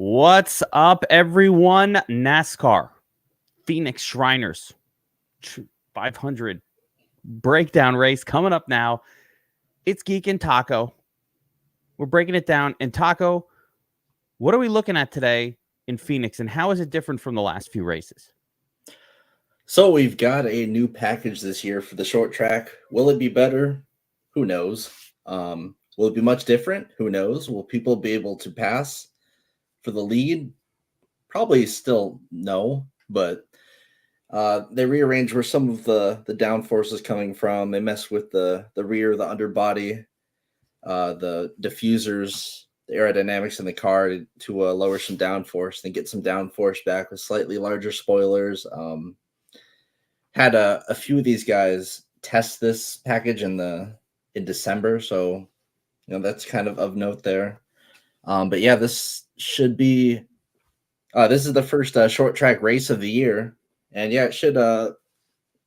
What's up, everyone? NASCAR Phoenix Shriners 500 breakdown race coming up now. It's Geek and Taco. We're breaking it down. And Taco, what are we looking at today in Phoenix, and how is it different from the last few races? So we've got a new package this year for the short track. Will it be better? Who knows? Will it be much different? Who knows? Will people be able to pass for the lead? Probably still no, but they rearranged where some of the downforce is coming from. They messed with the rear, the underbody, the diffusers, the aerodynamics in the car to lower some downforce, then get some downforce back with slightly larger spoilers. Had a few of these guys test this package in December, so that's kind of note there. But yeah, this should be this is the first short track race of the year, and yeah, it should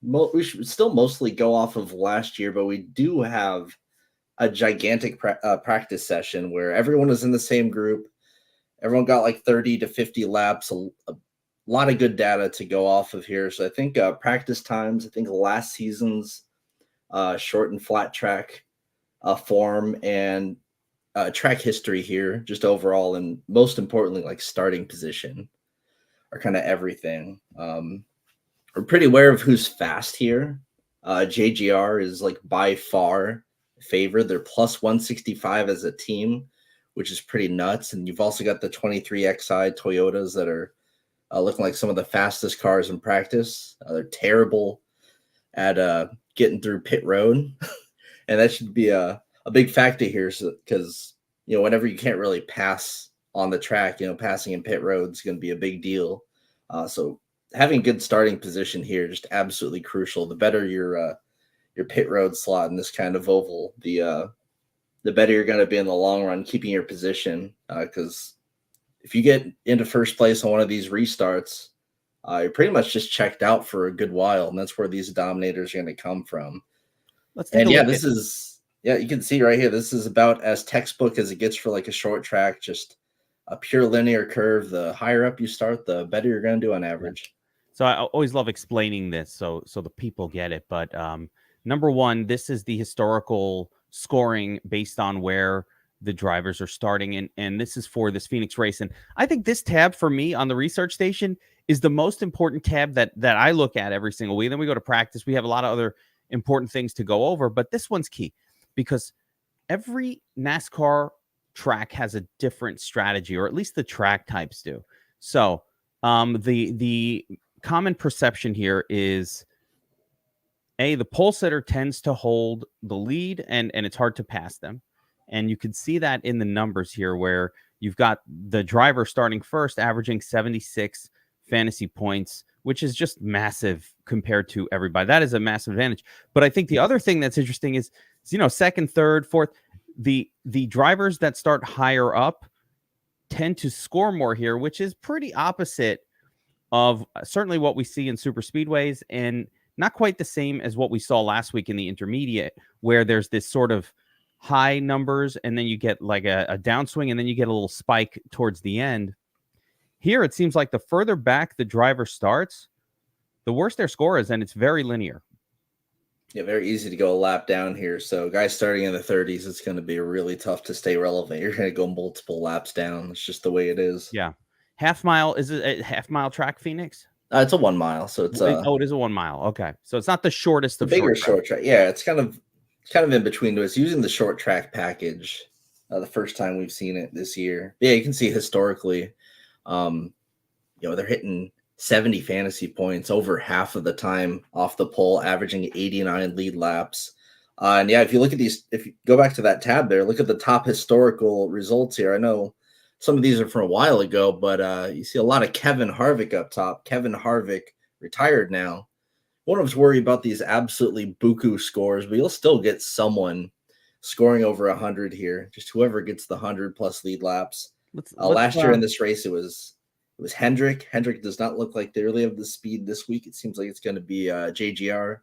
we should still mostly go off of last year, but we do have a gigantic practice session where everyone is in the same group. Everyone got like 30 to 50 laps, a lot of good data to go off of here. So I think practice times, I think last season's short and flat track form and track history here, just overall, and most importantly, like starting position are kind of everything. We're pretty aware of who's fast here. JGR is like by far favored. They're plus 165 as a team, which is pretty nuts. And you've also got the 23XI Toyotas that are looking like some of the fastest cars in practice. They're terrible at getting through pit road. And that should be a big factor here because, whenever you can't really pass on the track, passing in pit road is going to be a big deal. So having a good starting position here, just absolutely crucial. The better your pit road slot in this kind of oval, the better you're going to be in the long run, keeping your position. Because if you get into first place on one of these restarts, you're pretty much just checked out for a good while, and that's where these Dominators are going to come from. Let's take a look. This is you can see right here. This is about as textbook as it gets for like a short track, just a pure linear curve. The higher up you start, the better you're going to do on average. So I always love explaining this so the people get it. But number one, this is the historical scoring based on where the drivers are starting, and this is for this Phoenix race. And I think this tab for me on the research station is the most important tab that I look at every single week. Then we go to practice. We have a lot of other important things to go over, but this one's key because every NASCAR track has a different strategy, or at least the track types do. So the common perception here is the pole sitter tends to hold the lead, and it's hard to pass them. And you can see that in the numbers here where you've got the driver starting first, averaging 76 fantasy points, which is just massive compared to everybody. That is a massive advantage. But I think the other thing that's interesting is second, third, fourth, the drivers that start higher up tend to score more here, which is pretty opposite of certainly what we see in super speedways, and not quite the same as what we saw last week in the intermediate, where there's this sort of high numbers and then you get like a downswing and then you get a little spike towards the end. Here, it seems like the further back the driver starts, the worse their score is, and it's very linear. Yeah, very easy to go a lap down here. So guys starting in the 30s, it's going to be really tough to stay relevant. You're going to go multiple laps down. It's just the way it is. Yeah. Half mile, is it a half mile track, Phoenix? It's a 1 mile. So it's it is a 1 mile. Okay. So it's not the shortest of bigger short track. Yeah, it's kind of in between. It's using the short track package the first time we've seen it this year. Yeah, you can see historically, they're hitting 70 fantasy points over half of the time off the pole, averaging 89 lead laps. And yeah, if you look at these, if you go back to that tab there, look at the top historical results here. I know some of these are from a while ago, but you see a lot of Kevin Harvick up top. Kevin Harvick retired now. Won't have to worry about these absolutely buku scores, but you'll still get someone scoring over 100 here. Just whoever gets the 100 plus lead laps. Last year in this race, it was Hendrick. Hendrick does not look like they really have the speed this week. It seems like it's going to be JGR,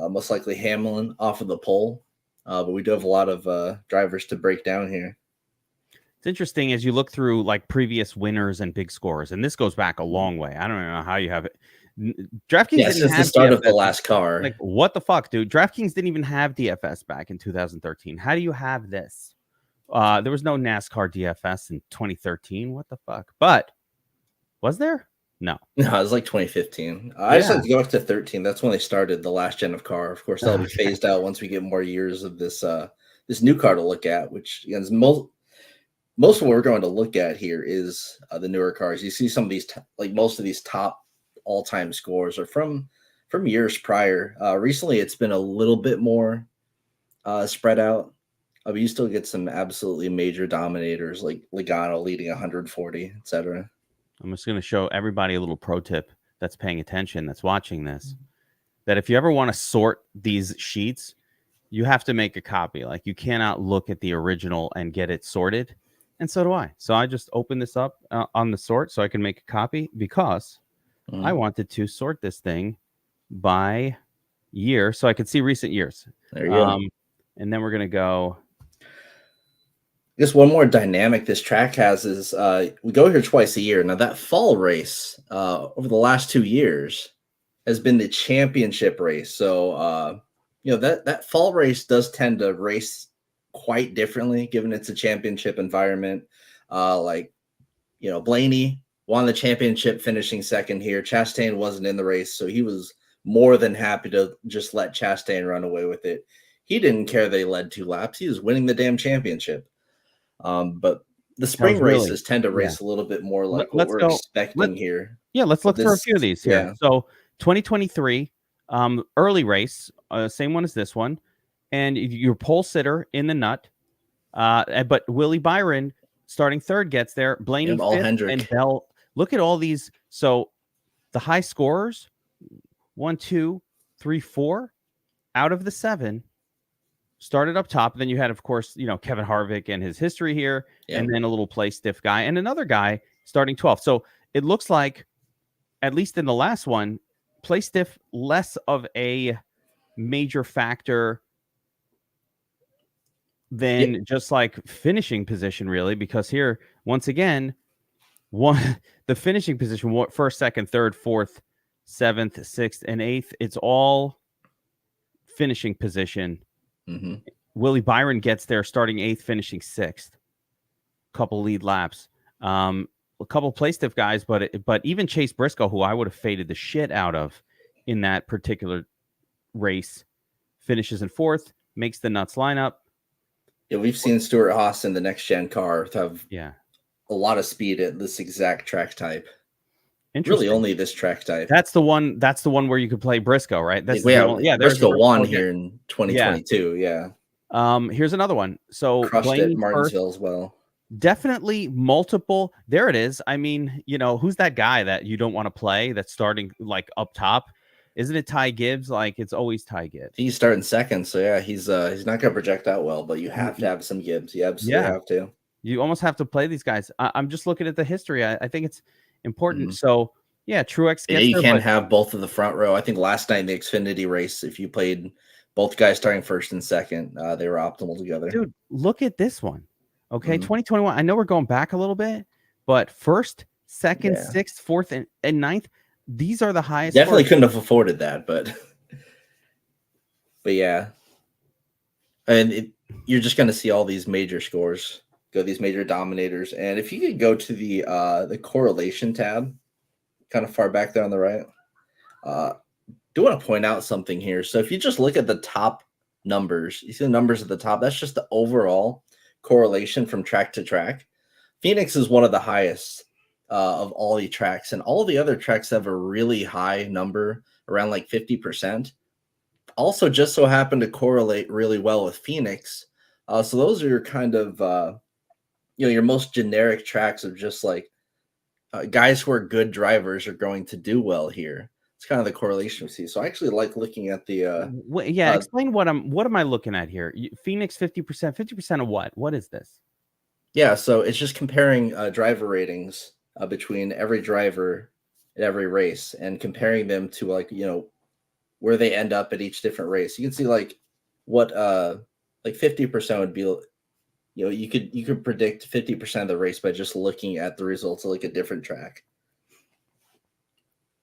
most likely Hamlin off of the pole. But we do have a lot of drivers to break down here. It's interesting as you look through like previous winners and big scores, and this goes back a long way. I don't know how you have it. DraftKings Yeah, didn't since the have start of the DFS. last car. Like, what the fuck, dude? DraftKings didn't even have DFS back in 2013. How do you have this? There was no NASCAR DFS in 2013. What the fuck? But was there? No. No, it was like 2015. I just Yeah. like to go back to 13. That's when they started the last gen of car. Of course, that'll be Okay. phased out once we get more years of this this new car to look at, which again is most of what we're going to look at here is the newer cars. You see some of these like most of these top all-time scores are from years prior. Recently, it's been a little bit more spread out. But you still get some absolutely major dominators like Logano leading 140, etc. I'm just going to show everybody a little pro tip that's paying attention, that's watching this, that if you ever want to sort these sheets, you have to make a copy. Like, you cannot look at the original and get it sorted. And so do I. So I just open this up on the sort so I can make a copy because I wanted to sort this thing by year so I could see recent years. There you go. And then we're going to go. I guess one more dynamic this track has is we go here twice a year. Now, that fall race over the last 2 years has been the championship race. So, that fall race does tend to race quite differently, given it's a championship environment. Blaney won the championship, finishing second here. Chastain wasn't in the race, so he was more than happy to just let Chastain run away with it. He didn't care they led 2 laps. He was winning the damn championship. But the spring races tend to race a little bit more like what we're expecting here. Yeah, let's look through a few of these here. Yeah. So 2023, early race, same one as this one. And your pole sitter in the nut. But Willie Byron starting third gets there. Blaney fifth, and Bell. Look at all these. So the high scorers, 1, 2, 3, 4 out of the 7 started up top. Then you had, of course, Kevin Harvick and his history here, and then a little play stiff guy and another guy starting 12th. So it looks like, at least in the last one, play stiff less of a major factor than just like finishing position, really, because here, once again, the finishing position, first, second, third, fourth, seventh, sixth, and eighth, it's all finishing position. Mm-hmm. Willie Byron gets there starting 8th, finishing 6th. Couple lead laps. A couple play stiff guys, but even Chase Briscoe, who I would have faded the shit out of in that particular race, finishes in 4th, makes the nuts lineup. Yeah, we've seen Stuart Haas in the next gen car have a lot of speed at this exact track type. Really, only this track type. That's the one. That's the one where you could play Briscoe, right? That's Briscoe won here in 2022. Yeah. Here's another one. So crushed at Martinsville as well. Definitely multiple. There it is. I mean, who's that guy that you don't want to play that's starting like up top? Isn't it Ty Gibbs? Like, it's always Ty Gibbs. He's starting second, so yeah, he's not going to project out well, but you have to have some Gibbs. You absolutely have to. You almost have to play these guys. I'm just looking at the history. I think it's important. Mm-hmm. So yeah, Truex. You can't have both of the front row. I think last night in the Xfinity race, if you played both guys starting first and second, they were optimal together. Dude, look at this one. Okay, 2021. I know we're going back a little bit, but first, second, 6th, 4th, and 9th. These are the highest. Definitely couldn't have afforded that, but yeah. And you're just going to see all these major scores, these major dominators. And if you could go to the correlation tab, kind of far back there on the right, do want to point out something here. So if you just look at the top numbers, you see the numbers at the top, that's just the overall correlation from track to track. Phoenix is one of the highest of all the tracks, and all the other tracks have a really high number, around like 50%. Also just so happen to correlate really well with Phoenix. So those are your kind of your most generic tracks of just like guys who are good drivers are going to do well here. It's kind of the correlation we see. So I actually like looking at the explain what am I looking at here? Phoenix 50% of what? What is this? Yeah, so it's just comparing driver ratings between every driver at every race and comparing them to like where they end up at each different race. You can see like what like 50% would be You could predict 50% of the race by just looking at the results of like a different track.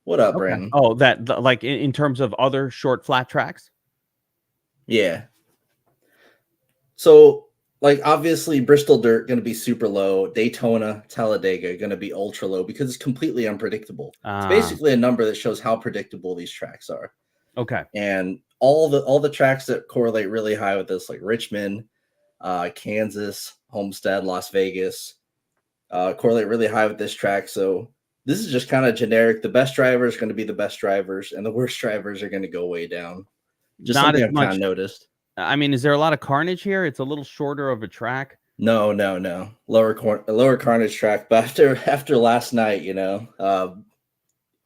What up, Okay. Brandon? Oh, like in terms of other short flat tracks? Yeah. So, like, obviously, Bristol Dirt going to be super low. Daytona, Talladega going to be ultra low because it's completely unpredictable. It's basically a number that shows how predictable these tracks are. Okay. And all the tracks that correlate really high with this, like Richmond, Kansas, Homestead, Las Vegas, correlate really high with this track. So this is just kind of generic. The best drivers are going to be the best drivers, and the worst drivers are going to go way down. Just Not something as I've much. kind of noticed. I mean, is there a lot of carnage here? It's a little shorter of a track. No. Lower carnage track. But after last night, you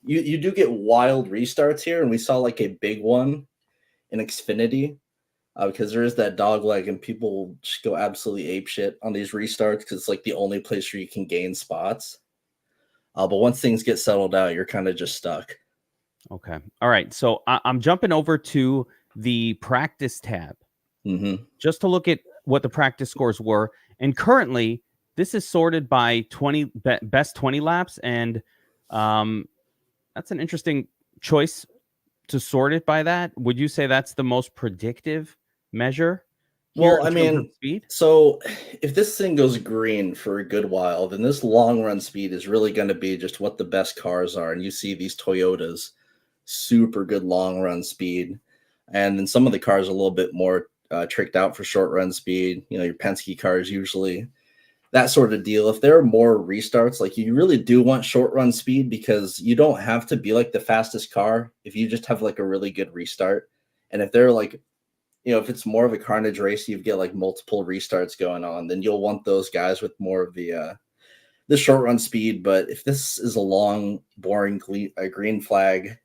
do get wild restarts here, and we saw like a big one in Xfinity because there is that dog leg, and people will just go absolutely ape shit on these restarts because it's like the only place where you can gain spots. But once things get settled out, you're kind of just stuck. Okay. All right. So I'm jumping over to the practice tab just to look at what the practice scores were. And currently, this is sorted by best 20 laps. And that's an interesting choice to sort it by that. Would you say that's the most predictive measure? Well, I mean, so if this thing goes green for a good while, then this long run speed is really going to be just what the best cars are. And you see these Toyotas, super good long run speed. And then some of the cars are a little bit more tricked out for short run speed. Your Penske cars usually that sort of deal. If there are more restarts, like you really do want short run speed because you don't have to be like the fastest car if you just have like a really good restart. And if they're like, if it's more of a carnage race, you get like multiple restarts going on, then you'll want those guys with more of the short run speed. But if this is a long, boring green flag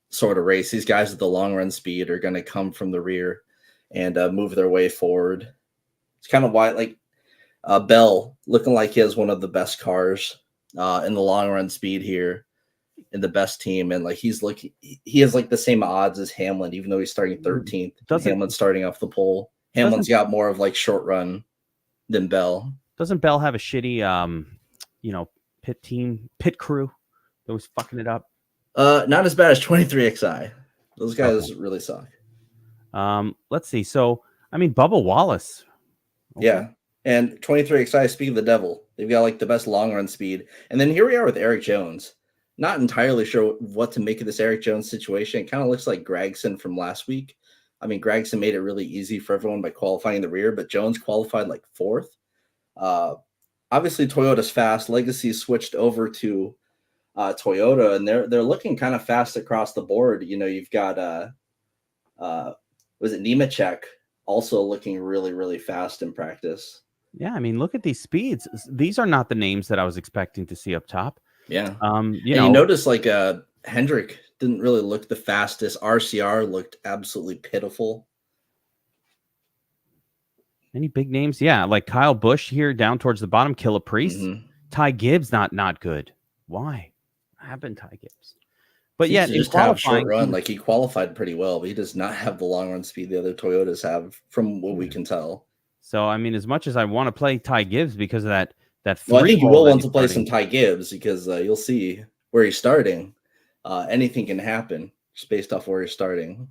sort of race, these guys with the long run speed are going to come from the rear and move their way forward. It's kind of why, like Bell looking like he has one of the best cars in the long run speed here in the best team, and like he has like the same odds as Hamlin, even though he's starting 13th. Hamlin's starting off the pole. Hamlin's got more of like short run than Bell. Doesn't Bell have a shitty pit crew that was fucking it up? Not as bad as 23XI. Those guys really suck. Let's see. So I mean, Bubba Wallace. Okay. Yeah. And 23XI, speak of the devil, they've got like the best long run speed. And then here we are with Eric Jones. Not entirely sure what to make of this Eric Jones situation. It kind of looks like Gregson from last week. I mean, Gregson made it really easy for everyone by qualifying the rear, but Jones qualified like fourth. Obviously, Toyota's fast. Legacy switched over to Toyota, and they're looking kind of fast across the board. You've got was it Nemechek also looking really, really fast in practice. Yeah, I mean, look at these speeds. These are not the names that I was expecting to see up top. Yeah. You notice like Hendrick didn't really look the fastest. RCR looked absolutely pitiful. Any big names? Yeah, like Kyle Busch here down towards the bottom. Killa Priest. Ty Gibbs not good. Why? What happened, Ty Gibbs? But yeah, just have short run. Like he qualified pretty well, but he does not have the long run speed the other Toyotas have, from what we can tell. So I mean, as much as I want to play Ty Gibbs because of that. Well, I think you will want to play some Ty Gibbs because you'll see where he's starting. Anything can happen just based off where he's starting.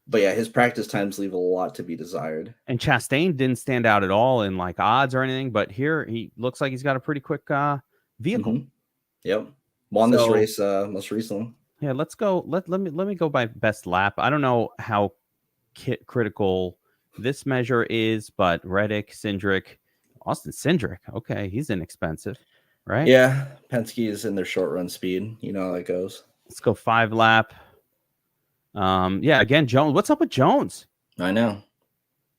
But yeah, his practice times leave a lot to be desired. And Chastain didn't stand out at all in like odds or anything, but here he looks like he's got a pretty quick vehicle. Yep, won this race most recently. Yeah, let's go. Let me go by best lap. I don't know how critical this measure is, but Reddick, Cindric. Austin Cindric, okay, he's inexpensive, right? Yeah, Penske is in their short run speed. You know how that goes. Let's go 5 lap. Yeah, again, Jones. What's up with Jones? I know.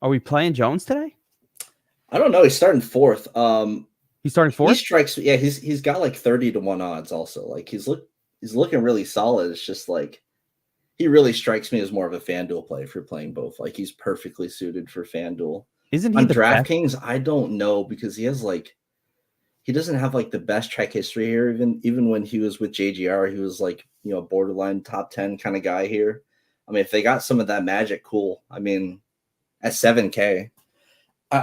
Are we playing Jones today? I don't know. He's starting fourth. He's starting fourth. He strikes. Yeah, he's got like 30-1 odds. Also, like he's looking really solid. It's just like he really strikes me as more of a FanDuel play if you're playing both. Like he's perfectly suited for FanDuel. Isn't he on DraftKings? I don't know because he doesn't have like the best track history here. Even when he was with JGR, he was like borderline top 10 kind of guy here. I mean, if they got some of that magic, cool. I mean, at 7K,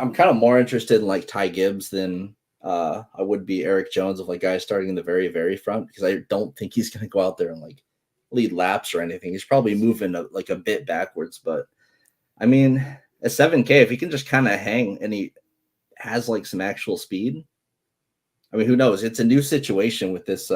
I'm kind of more interested in like Ty Gibbs than I would be Eric Jones, of like guys starting in the very, very front, because I don't think he's going to go out there and like lead laps or anything. He's probably moving like a bit backwards, but I mean, at 7K, if he can just kind of hang and he has like some actual speed, I mean, who knows? It's a new situation with this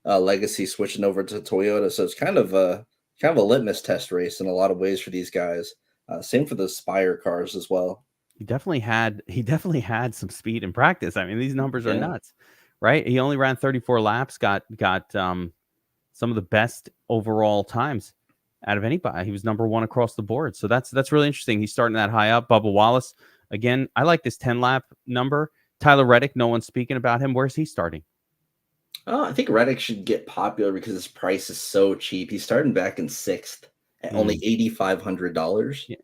Legacy switching over to Toyota, so it's kind of a litmus test race in a lot of ways for these guys. Same for the Spire cars as well. He definitely had some speed in practice. I mean, these numbers are Yeah. nuts, right? He only ran 34 laps, got some of the best overall times out of anybody. He was number one across the board. So that's really interesting. He's starting that high up. Bubba Wallace, again, I like this 10 lap number. Tyler Reddick, no one's speaking about him. Where's he starting? I think Reddick should get popular because his price is so cheap. He's starting back in 6th at only $8,500. Yeah.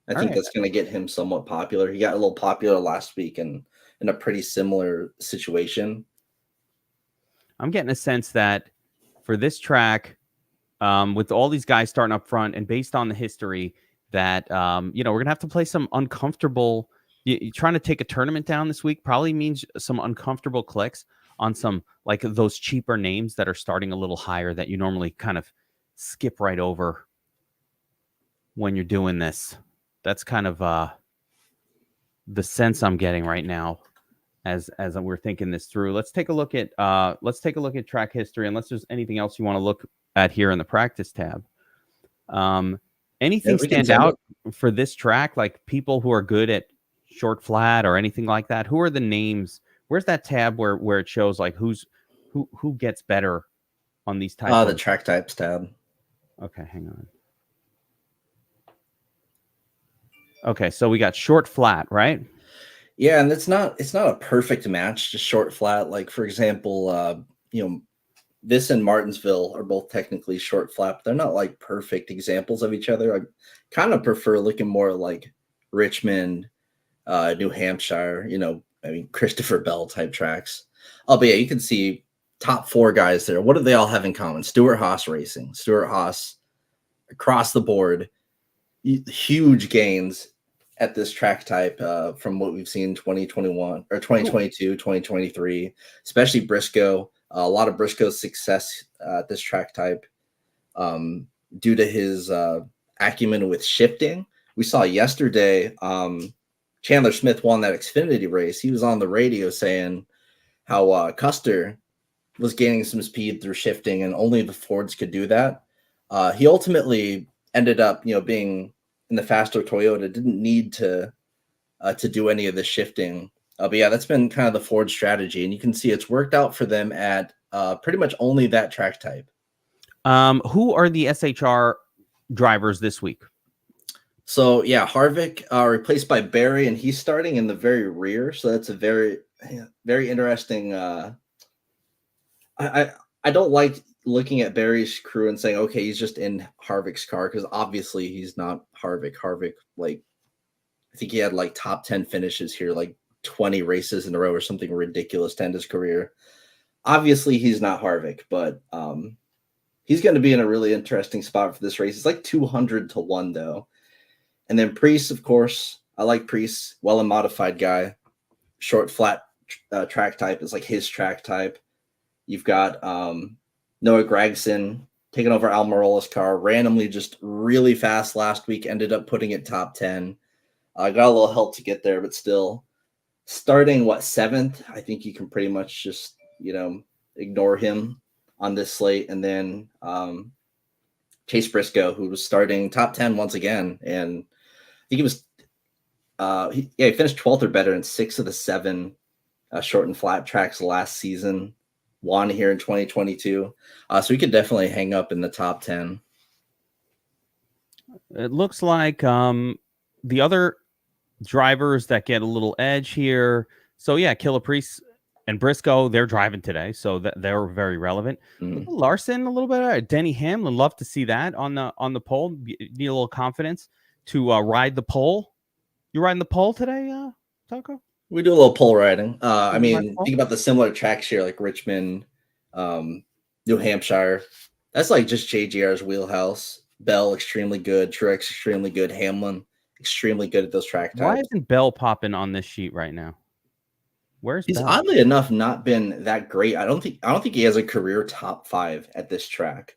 I think that's going to get him somewhat popular. He got a little popular last week in a pretty similar situation. I'm getting a sense that for this track, with all these guys starting up front and based on the history, that we're gonna have to play some uncomfortable. Trying to take a tournament down this week probably means some uncomfortable clicks on some like those cheaper names that are starting a little higher that you normally kind of skip right over when you're doing this. That's kind of the sense I'm getting right now as we're thinking this through. Let's take a look at track history, unless there's anything else you want to look at here in the practice tab. Anything stand out for this track, like people who are good at short flat or anything like that? Who are the names? Where's that tab where it shows like who gets better on these types? The track types tab. Okay, hang on. Okay, so we got short flat, right? Yeah, and it's not a perfect match, just short flat. Like for example, this and Martinsville are both technically short flat, but they're not like perfect examples of each other. I kind of prefer looking more like Richmond, New Hampshire, Christopher Bell type tracks. Oh, but yeah, you can see top 4 guys there. What do they all have in common? Stuart Haas Racing. Stuart Haas across the board, huge gains at this track type from what we've seen 2021 or 2022, 2023, especially Briscoe. A lot of Briscoe's success at this track type due to his acumen with shifting. We saw yesterday Chandler Smith won that Xfinity race. He was on the radio saying how Custer was gaining some speed through shifting and only the Fords could do that. He ultimately ended up, being in the faster Toyota, didn't need to do any of the shifting. But yeah, that's been kind of the Ford strategy, and you can see it's worked out for them at pretty much only that track type. Who are the SHR drivers this week? So yeah, Harvick replaced by Barry, and he's starting in the very rear. So that's a very, very interesting. I don't like looking at Barry's crew and saying, okay, he's just in Harvick's car, because obviously he's not Harvick. Harvick, like, I think he had like top 10 finishes here, like 20 races in a row or something ridiculous to end his career. Obviously he's not Harvick, but he's going to be in a really interesting spot for this race. It's like 200-1 though. And then Priest, of course, I like Priest, well, a modified guy, short flat track type is like his track type. You've got Noah Gragson taking over Almirola's car, randomly just really fast last week, ended up putting it top 10. Got a little help to get there, but still starting 7th. I think you can pretty much just, ignore him on this slate. And then Chase Briscoe, who was starting top 10 once again. And I think he was, he finished 12th or better in 6 of the 7 short and flat tracks last season. Won here in 2022. So we could definitely hang up in the top 10. It looks like the other drivers that get a little edge here. So yeah, Killer Priest and Briscoe, they're driving today, so they're very relevant. Larson a little bit. Denny Hamlin, love to see that on the pole. Need a little confidence to ride the pole. You riding the pole today, Taco? We do a little pole riding. I mean, think about the similar tracks here, like Richmond, New Hampshire. That's like just JGR's wheelhouse. Bell, extremely good. Truex, extremely good. Hamlin, extremely good at those track Why types. isn't Bell popping on this sheet right now? Where's He's Bell? oddly enough not been that great. I don't think he has a career top 5 at this track.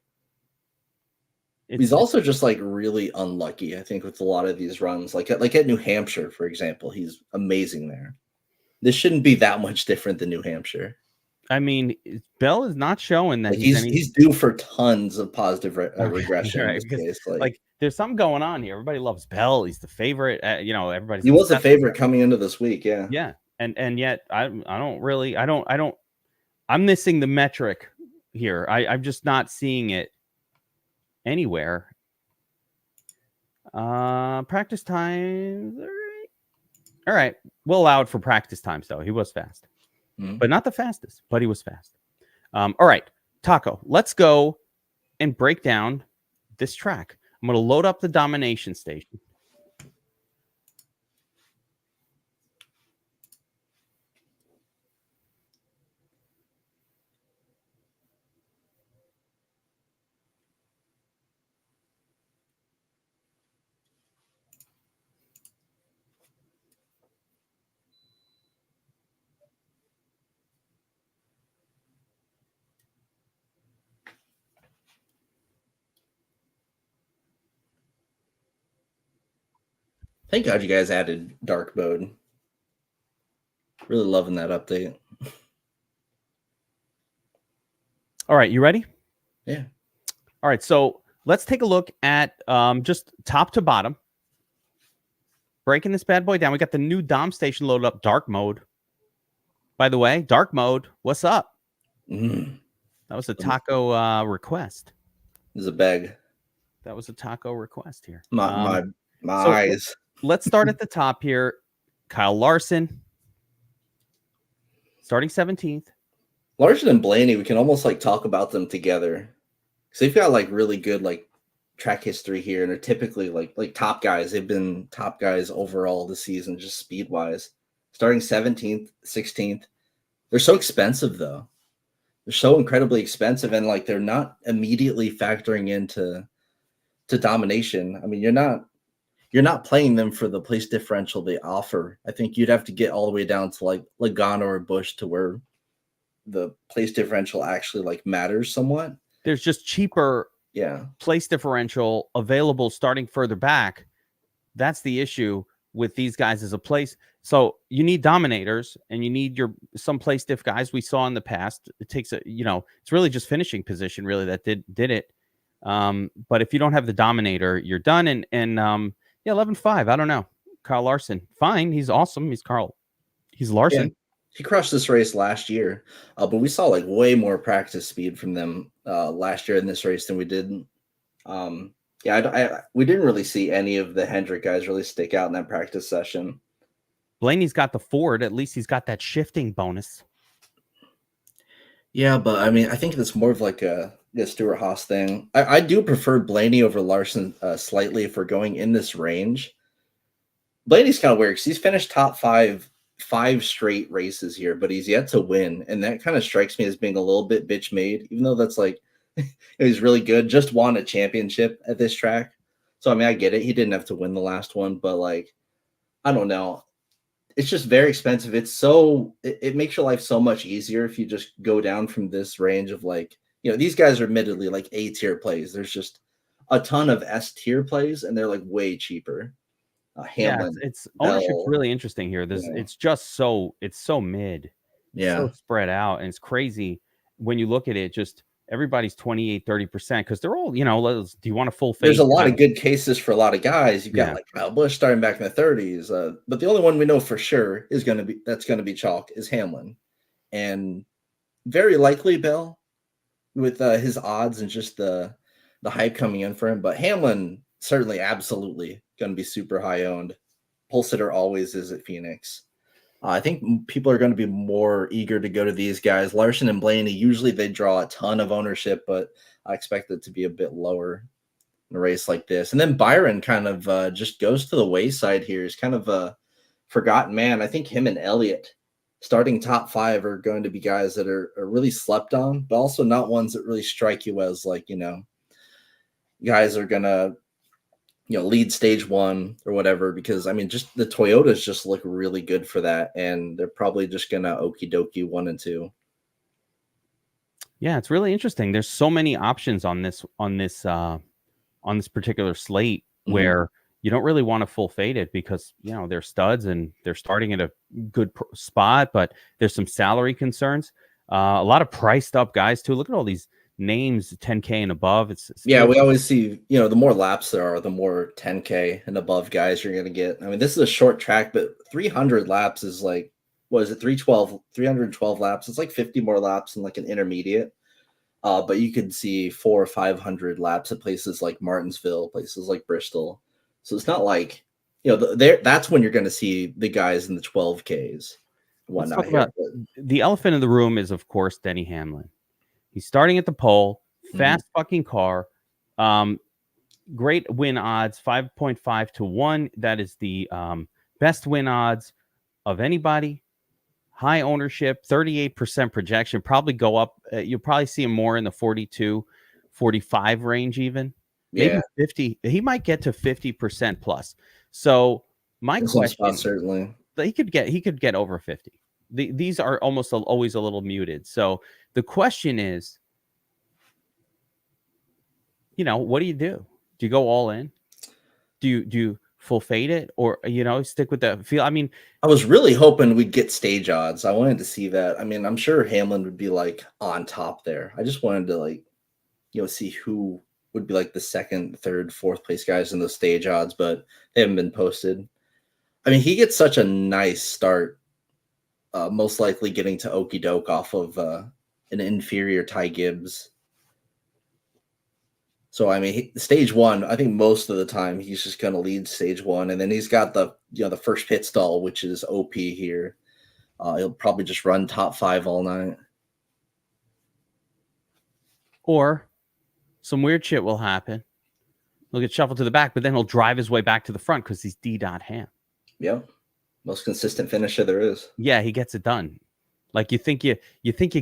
He's also just like really unlucky, I think, with a lot of these runs. Like at New Hampshire, for example, he's amazing there. This shouldn't be that much different than New Hampshire. I mean, Bell is not showing that Like he's due for tons of positive regression right, in this case. Like there's something going on here. Everybody loves Bell. He's the favorite. Everybody's. He was a favorite coming into this week. Yeah. Yeah, and yet I don't. I'm missing the metric here. I'm just not seeing it anywhere. Practice times. All right. We'll allow it for practice times, though. He was fast, but not the fastest, but he was fast. All right, Taco, let's go and break down this track. I'm going to load up the domination station. Thank God you guys added dark mode. Really loving that update. All right, you ready? Yeah. All right, so let's take a look at just top to bottom. Breaking this bad boy down. We got the new Dom station loaded up, dark mode. By the way, dark mode, what's up? That was a Taco request. There's a beg. That was a Taco request here. My eyes. Let's start at the top here. Kyle Larson, starting 17th. Larson and Blaney, we can almost like talk about them together. Because they've got like really good like track history here, and they're typically like top guys. They've been top guys overall this season, just speed wise. Starting 17th, 16th. They're so expensive though. They're so incredibly expensive, and like they're not immediately factoring into domination. I mean, you're not playing them for the place differential they offer. I think you'd have to get all the way down to like Logano or Busch to where the place differential actually like matters somewhat. There's just cheaper place differential available starting further back. That's the issue with these guys as a place. So you need dominators and you need some place diff guys we saw in the past. It takes it's really just finishing position really that did it. But if you don't have the dominator, you're done. And 11.5. I don't know. Kyle Larson, fine. He's awesome. He's Larson. Yeah. He crushed this race last year, but we saw like way more practice speed from them last year in this race than we did. We didn't really see any of the Hendrick guys really stick out in that practice session. Blaney's got the Ford. At least he's got that shifting bonus. Yeah, but I mean, I think it's more of like a Stuart Haas thing. I do prefer Blaney over Larson slightly if we're going in this range. Blaney's kind of weird because he's finished top 5 straight races here, but he's yet to win, and that kind of strikes me as being a little bit bitch made, even though that's like he's really good. Just won a championship at this track, so I mean, I get it. He didn't have to win the last one, but like, I don't know. It's just very expensive. It makes your life so much easier if you just go down from this range of like, these guys are admittedly like A tier plays. There's just a ton of S tier plays, and they're like way cheaper. Hamlin, it's ownership's really interesting here. It's so mid, so spread out, and it's crazy when you look at it. Just everybody's 28-30% because they're all do you want a full face? There's a lot of good cases for a lot of guys. You've got like Kyle Busch starting back in the 30s, but the only one we know for sure is going to be chalk is Hamlin, and very likely Bell with his odds and just the hype coming in for him. But Hamlin certainly absolutely going to be super high owned. Pole sitter always is at Phoenix. I think people are going to be more eager to go to these guys. Larson and Blaney, usually they draw a ton of ownership, but I expect it to be a bit lower in a race like this. And then Byron kind of just goes to the wayside here. He's kind of a forgotten man. I think him and Elliott starting top 5 are going to be guys that are really slept on, but also not ones that really strike you as like, guys are going to lead stage 1 or whatever, because I mean, just the Toyotas just look really good for that, and they're probably just gonna okie dokie 1 and 2. Yeah, it's really interesting. There's so many options on this particular slate where you don't really want to full fade it because they're studs and they're starting at a good spot, but there's some salary concerns. A lot of priced up guys too. Look at all these names, 10K and above. It's Yeah, we always see, the more laps there are, the more 10K and above guys you're going to get. I mean, this is a short track, but 300 laps is like, what is it, 312 laps? It's like 50 more laps than like an intermediate. But you could see 400 or 500 laps at places like Martinsville, places like Bristol. So it's not like, that's when you're going to see the guys in the 12Ks. Let's talk about the elephant in the room is, of course, Denny Hamlin. He's starting at the pole, fast fucking car. Great win odds, 5.5 to 1. That is the best win odds of anybody. High ownership, 38% projection. Probably go up. You'll probably see him more in the 42, 45 range even. Maybe 50. He might get to 50% plus. So my question, certainly, he could get over 50. These are almost always a little muted. So the question is, what do you do? Do you go all in? Do you full fade it, or stick with the feel? I mean, I was really hoping we'd get stage odds. I wanted to see that. I mean, I'm sure Hamlin would be like on top there. I just wanted to see who would be like the second, third, fourth place guys in those stage odds, but they haven't been posted. I mean, he gets such a nice start, most likely getting to Okie Doke off of an inferior Ty Gibbs. So, I mean, stage 1, I think most of the time he's just going to lead stage 1. And then he's got the first pit stall, which is OP here. He'll probably just run top 5 all night. Or some weird shit will happen. He'll get shuffled to the back, but then he'll drive his way back to the front because he's D.Ham. Yeah. Most consistent finisher there is. Yeah, he gets it done. Like you think you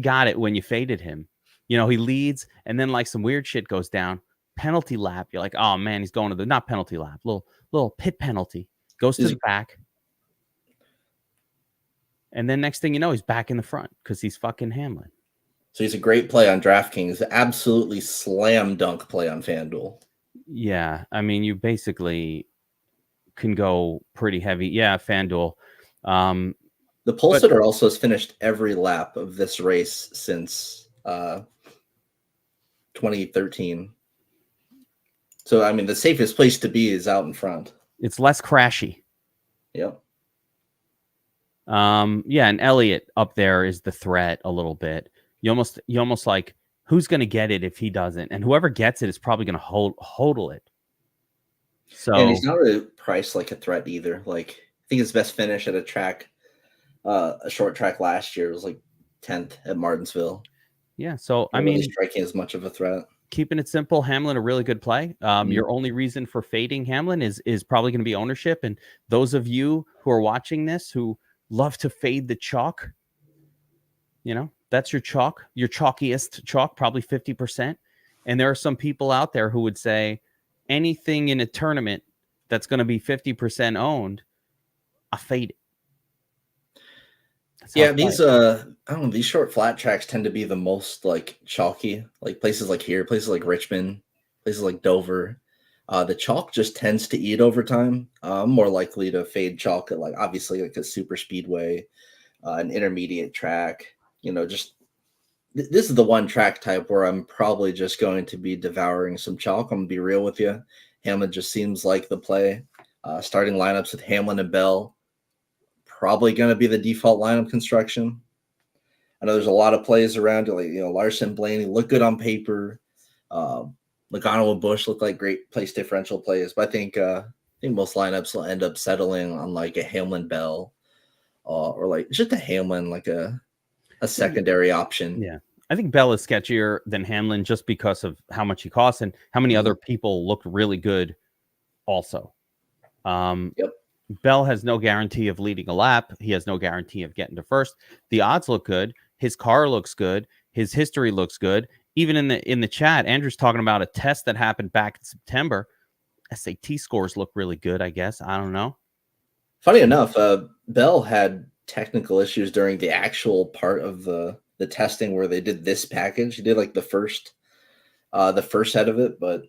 got it when you faded him. He leads, and then like some weird shit goes down. Penalty lap. You're like, oh man, he's going to the not penalty lap. Little pit penalty. Goes to the back. And then next thing you know, he's back in the front because he's fucking Hamlin. So he's a great play on DraftKings. Absolutely slam dunk play on FanDuel. Yeah. I mean, you basically can go pretty heavy. Yeah, FanDuel. The pole sitter also has finished every lap of this race since 2013. So, I mean, the safest place to be is out in front. It's less crashy. Yep. Yeah, and Elliott up there is the threat a little bit. You almost like, who's going to get it if he doesn't? And whoever gets it is probably going to hodl it. So, and he's not really priced like a threat either. Like, I think his best finish at a track, a short track last year, was like 10th at Martinsville. Yeah, so not really striking as much of a threat. Keeping it simple, Hamlin, a really good play. Your only reason for fading Hamlin is probably going to be ownership. And those of you who are watching this who love to fade the chalk, that's your chalk, your chalkiest chalk, probably 50%. And there are some people out there who would say anything in a tournament that's going to be 50% owned, I fade it. Yeah, these I don't know, these short flat tracks tend to be the most like chalky, like places like here, places like Richmond, places like Dover. The chalk just tends to eat over time. I'm more likely to fade chalk at like obviously like a super speedway, an intermediate track. Just this is the one track type where I'm probably just going to be devouring some chalk. I'm gonna be real with you. Hamlin just seems like the play. Starting lineups with Hamlin and Bell. Probably going to be the default lineup construction. I know there's a lot of plays around it, like Larson, Blaney look good on paper. Logano and Busch look like great place differential plays, but I think most lineups will end up settling on like a Hamlin Bell, or like just a Hamlin, like a secondary option. Yeah, I think Bell is sketchier than Hamlin just because of how much he costs and how many other people looked really good. Also, Yep. Bell has no guarantee of leading a lap. He has no guarantee of getting to first. The odds look good. His car looks good. His history looks good. Even in the chat, Andrew's talking about a test that happened back in September. SAT scores look really good, I guess. I don't know. Funny enough, Bell had technical issues during the actual part of the testing where they did this package. He did like the first set of it, but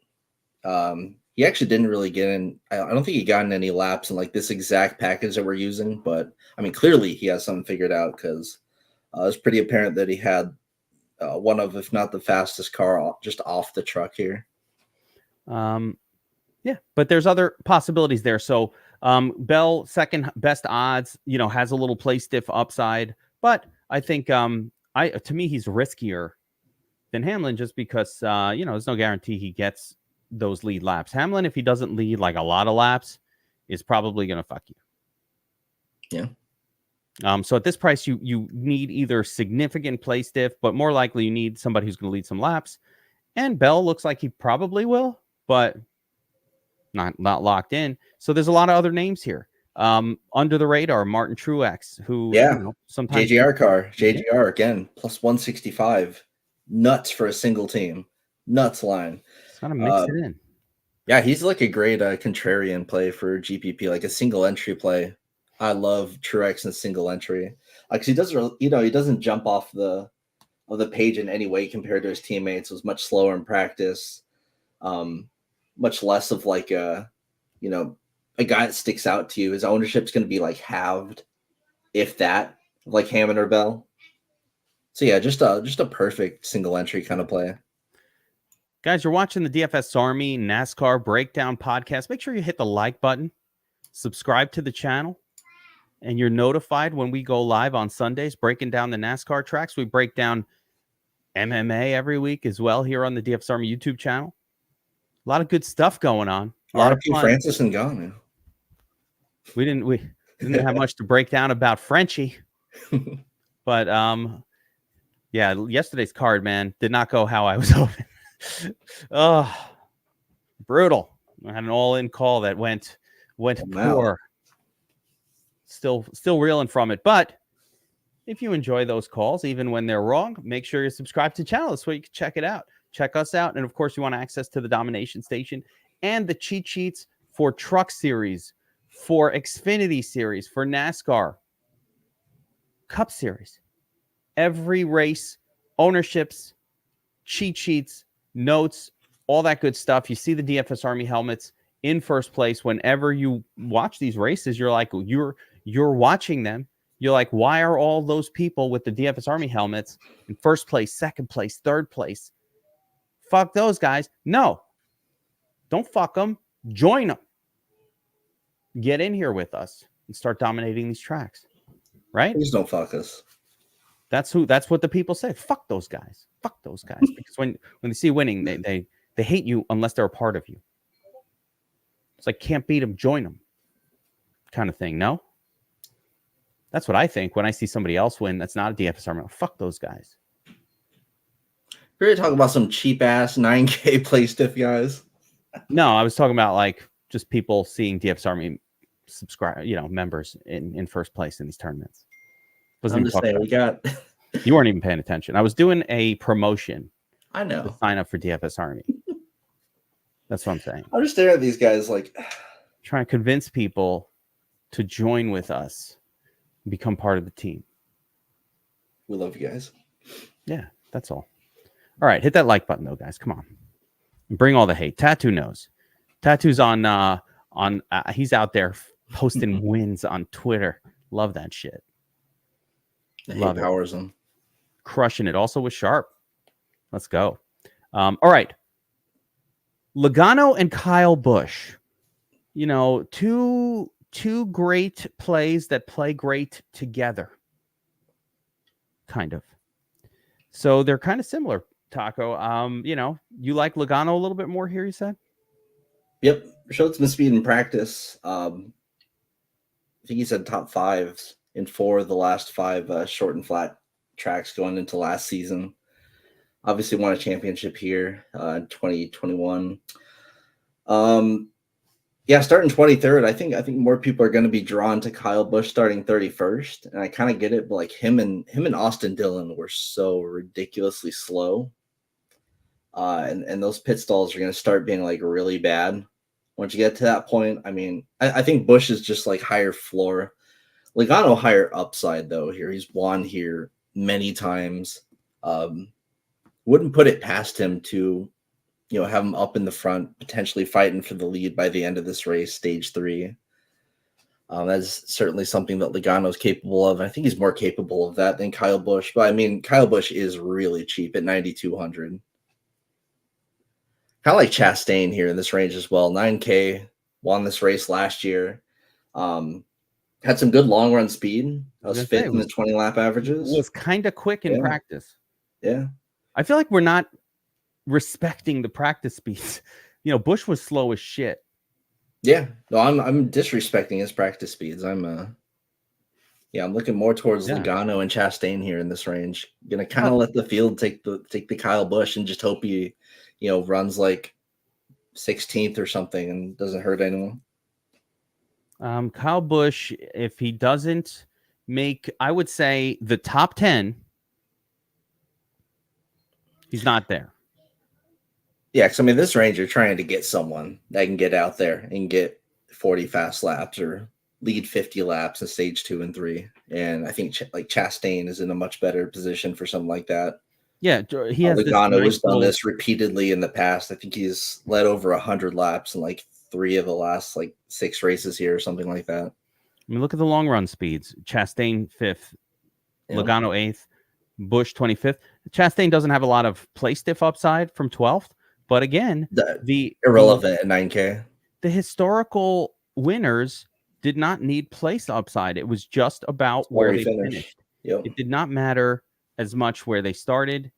he actually didn't really get in. I don't think he got in any laps in like this exact package that we're using. But I mean, clearly he has something figured out because it's pretty apparent that he had one of, if not the fastest car, just off the truck here. Yeah, but there's other possibilities there. So Bell, second best odds, has a little play stiff upside, but I think to me he's riskier than Hamlin just because there's no guarantee he gets those lead laps. Hamlin, if he doesn't lead like a lot of laps, is probably gonna fuck you. Yeah. So at this price, you need either significant play stiff, but more likely you need somebody who's going to lead some laps. And Bell looks like he probably will, but not locked in. So there's a lot of other names here. Under the radar, Martin Truex, who sometimes JGR car, JGR again, plus 165. Nuts for a single team. Nuts line. Just gotta mix it in. Yeah, he's like a great contrarian play for GPP, like a single entry play. I love Truex in single entry because he doesn't, he doesn't jump off the page in any way compared to his teammates. It was much slower in practice, much less of like a guy that sticks out to you. His ownership's going to be like halved, if that, like Hammond or Bell. So yeah, just a perfect single entry kind of play. Guys, you're watching the DFS Army NASCAR Breakdown podcast. Make sure you hit the like button, subscribe to the channel, and you're notified when we go live on Sundays breaking down the NASCAR tracks. We break down MMA every week as well here on the DFS Army YouTube channel. A lot of good stuff going on. A lot of fun. Francis and Ghana. We didn't have much to break down about Frenchie, but yeah, yesterday's card, man, did not go how I was hoping. Oh, brutal. I had an all-in call that went poor. Still reeling from it. But if you enjoy those calls, even when they're wrong, make sure you subscribe to the channel so you can check it out. Check us out. And of course, you want access to the Domination Station and the cheat sheets for Truck Series, for Xfinity Series, for NASCAR, Cup Series. Every race, ownerships, cheat sheets, notes, all that good stuff. You see the DFS Army helmets in first place. Whenever you watch these races, you're like, you're watching them. You're like, why are all those people with the DFS Army helmets in first place, second place, third place? Fuck those guys. No, don't fuck them. Join them. Get in here with us and start dominating these tracks. Right? Please don't fuck us. That's what the people say. Fuck those guys. Fuck those guys. Because when they see winning, they hate you unless they're a part of you. It's like, can't beat them, join them kind of thing. No? That's what I think when I see somebody else win that's not a DFS Army. Fuck those guys. We're going to talk about some cheap-ass 9K play stiff guys. No, I was talking about like just people seeing DFS Army members in first place in these tournaments. I'm just saying, You weren't even paying attention. I was doing a promotion. I know. To sign up for DFS Army. That's what I'm saying. I'm just staring at these guys like, trying to convince people to join with us and become part of the team. We love you guys. Yeah, that's all. All right, hit that like button though, guys. Come on, bring all the hate. Tattoo knows. Tattoo's on. He's out there posting wins on Twitter. Love that shit. Love powers him. Crushing it. Also with Sharp. Let's go. All right. Logano and Kyle Busch. Two great plays that play great together. Kind of. So they're kind of similar, Taco. You like Logano a little bit more here, you said? Yep. Showed some speed in practice. I think he said top fives in 4 of the last 5 short and flat tracks going into last season. Obviously won a championship here in 2021. Starting 23rd, I think more people are going to be drawn to Kyle Busch starting 31st, and I kind of get it, but like him and Austin Dillon were so ridiculously slow, and those pit stalls are going to start being like really bad. Once you get to that point, I mean, I think Bush is just like higher floor. Logano higher upside though here. He's won here many times. Wouldn't put it past him to, have him up in the front, potentially fighting for the lead by the end of this race, stage 3. That's certainly something that Logano is capable of. I think he's more capable of that than Kyle Busch. But I mean, Kyle Busch is really cheap at 9,200. Kind of like Chastain here in this range as well. 9K, won this race last year. Had some good long run speed. I was fifth in the 20 lap averages. Was kind of quick in practice. Yeah. I feel like we're not respecting the practice speeds. Bush was slow as shit. Yeah, no, I'm disrespecting his practice speeds. I'm looking more towards Logano and Chastain here in this range. Gonna kind of let the field take the Kyle Busch and just hope he, runs like 16th or something and doesn't hurt anyone. Kyle Busch, if he doesn't make, I would say the top 10, he's not there. Yeah, because I mean, this range, you're trying to get someone that can get out there and get 40 fast laps or lead 50 laps in stage 2 and 3. And I think Chastain is in a much better position for something like that. Yeah, he has Logano has done this repeatedly in the past. I think he's led over 100 laps in like 3 of the last 6 races here or something like that. I mean, look at the long run speeds. Chastain 5th, Logano 8th, Busch 25th. Chastain doesn't have a lot of play stiff upside from 12th. But again, the irrelevant at 9K. The historical winners did not need place upside. It was just about where they finished. Yep. It did not matter as much where they started.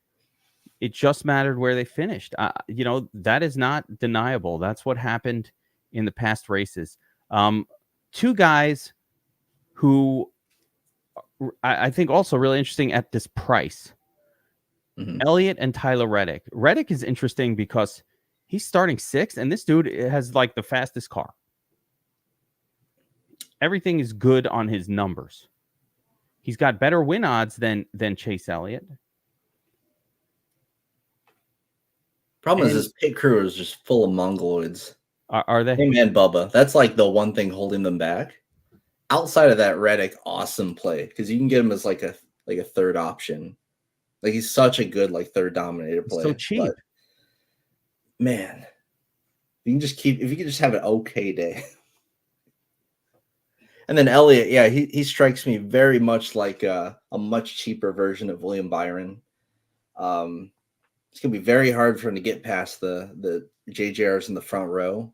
It just mattered where they finished. That is not deniable. That's what happened in the past races. 2 guys who I think also really interesting at this price. Mm-hmm. Elliott and Tyler Reddick. Reddick is interesting because he's starting 6th, and this dude has the fastest car. Everything is good on his numbers. He's got better win odds than Chase Elliott. Problem is his pit crew is just full of mongoloids. Are they? Him and Bubba. That's the one thing holding them back. Outside of that, Reddick, awesome play because you can get him as a third option. He's such a good third Dominator player. So cheap. But, man, if you can just have an okay day. And then Elliott, yeah, he strikes me very much like a much cheaper version of William Byron. It's gonna be very hard for him to get past the JJRs in the front row.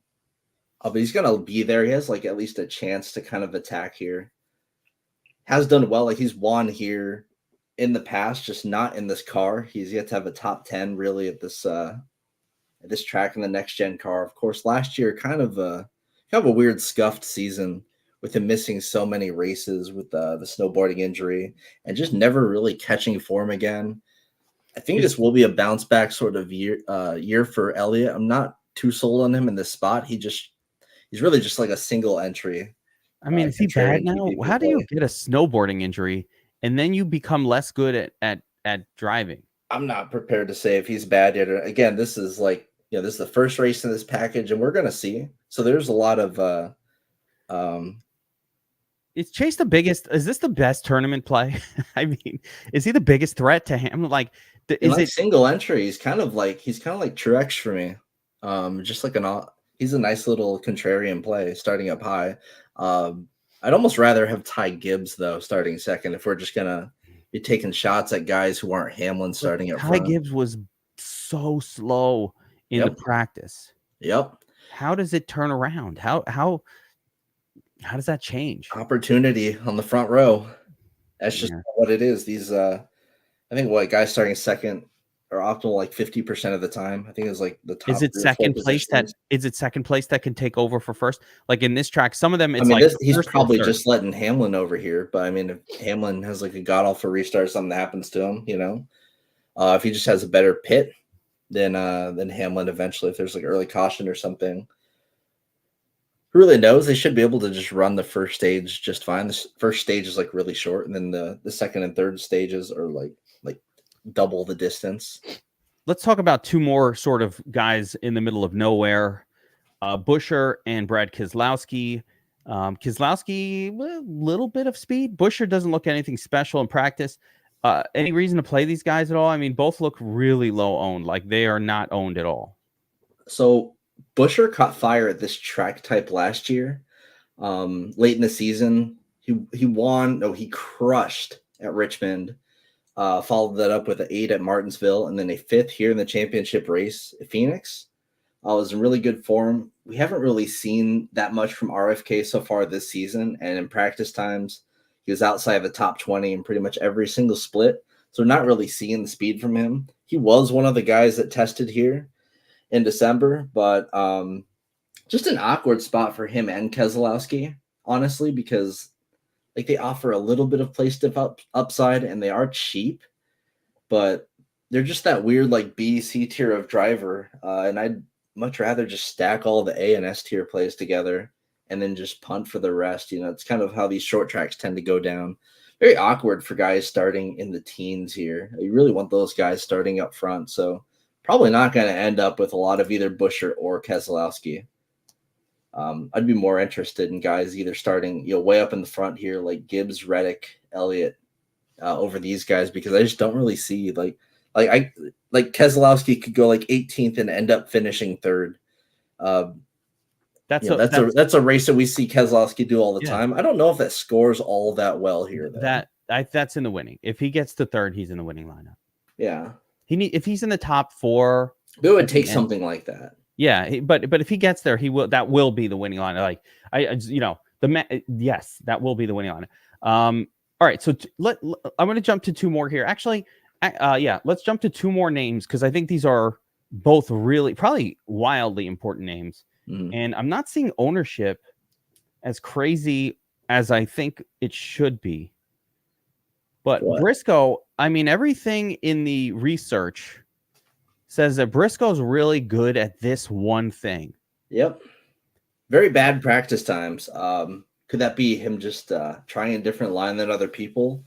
But he's gonna be there. He has at least a chance to kind of attack here. Has done well. He's won here in the past, just not in this car. He's yet to have a top 10 really at this track in the next gen car. Of course, last year kind of a weird scuffed season with him missing so many races with the snowboarding injury and just never really catching form again. I think this will be a bounce back sort of year for Elliott. I'm not too sold on him in this spot. He's really just a single entry. I mean, is he bad now? How do you get a snowboarding injury and then you become less good at driving? I'm not prepared to say if he's bad yet. Again, this is this is the first race in this package, and we're gonna see. So there's a lot of Is Chase the biggest? Is this the best tournament play? I mean, is he the biggest threat to him? Is it single entry? He's kind of like Truex for me. Just he's a nice little contrarian play starting up high. I'd almost rather have Ty Gibbs though starting second if we're just gonna be taking shots at guys who aren't Hamlin starting up front. Ty Gibbs was so slow in the practice. Yep. How does it turn around? How does that change? Opportunity on the front row. That's just what it is. These I think guys starting second are optimal 50% of the time. I think it's the top. Is it second place that can take over for first? In this track, some of them it's he's probably just letting Hamlin over here. But I mean, if Hamlin has a god awful restart, something happens to him, if he just has a better pit than Hamlin eventually, if there's early caution or something. Who really knows? They should be able to just run the first stage just fine. The first stage is really short, and then the second and third stages are like double the distance. Let's talk about 2 more sort of guys in the middle of nowhere. Busher and Brad Keselowski. Keselowski, a little bit of speed. Busher doesn't look anything special in practice. Any reason to play these guys at all? I mean, both look really low owned, like they are not owned at all. So Busher caught fire at this track type last year. Late in the season, he crushed at Richmond. Followed that up with an 8 at Martinsville, and then a 5th here in the championship race at Phoenix. Was in really good form. We haven't really seen that much from RFK so far this season, and in practice times, he was outside of the top 20 in pretty much every single split. So not really seeing the speed from him. He was one of the guys that tested here in December, but just an awkward spot for him and Keselowski, honestly, because like they offer a little bit of place upside and they are cheap, but they're just that weird like B, C tier of driver. And I'd much rather just stack all the A and S tier plays together and then just punt for the rest. You know, it's kind of how these short tracks tend to go down. Very awkward for guys starting in the teens here. You really want those guys starting up front. So probably not going to end up with a lot of either Busher or Keselowski. I'd be more interested in guys either starting, way up in the front here, like Gibbs, Reddick, Elliott, over these guys, because I just don't really see like Keselowski could go like 18th and end up finishing 3rd. That's a race that we see Keselowski do all the time. I don't know if that scores all that well here, though. That's in the winning. If he gets to 3rd, he's in the winning lineup. Yeah, if he's in the top 4, it would take something like that. Yeah, but if he gets there, that will be the winning line. Like yes, that will be the winning line. All right, so I'm going to jump to 2 more here. Actually, let's jump to 2 more names because I think these are both really probably wildly important names, and I'm not seeing ownership as crazy as I think it should be. But Briscoe, I mean, everything in the research says that Briscoe's really good at this one thing. Yep. Very bad practice times. Could that be him just trying a different line than other people?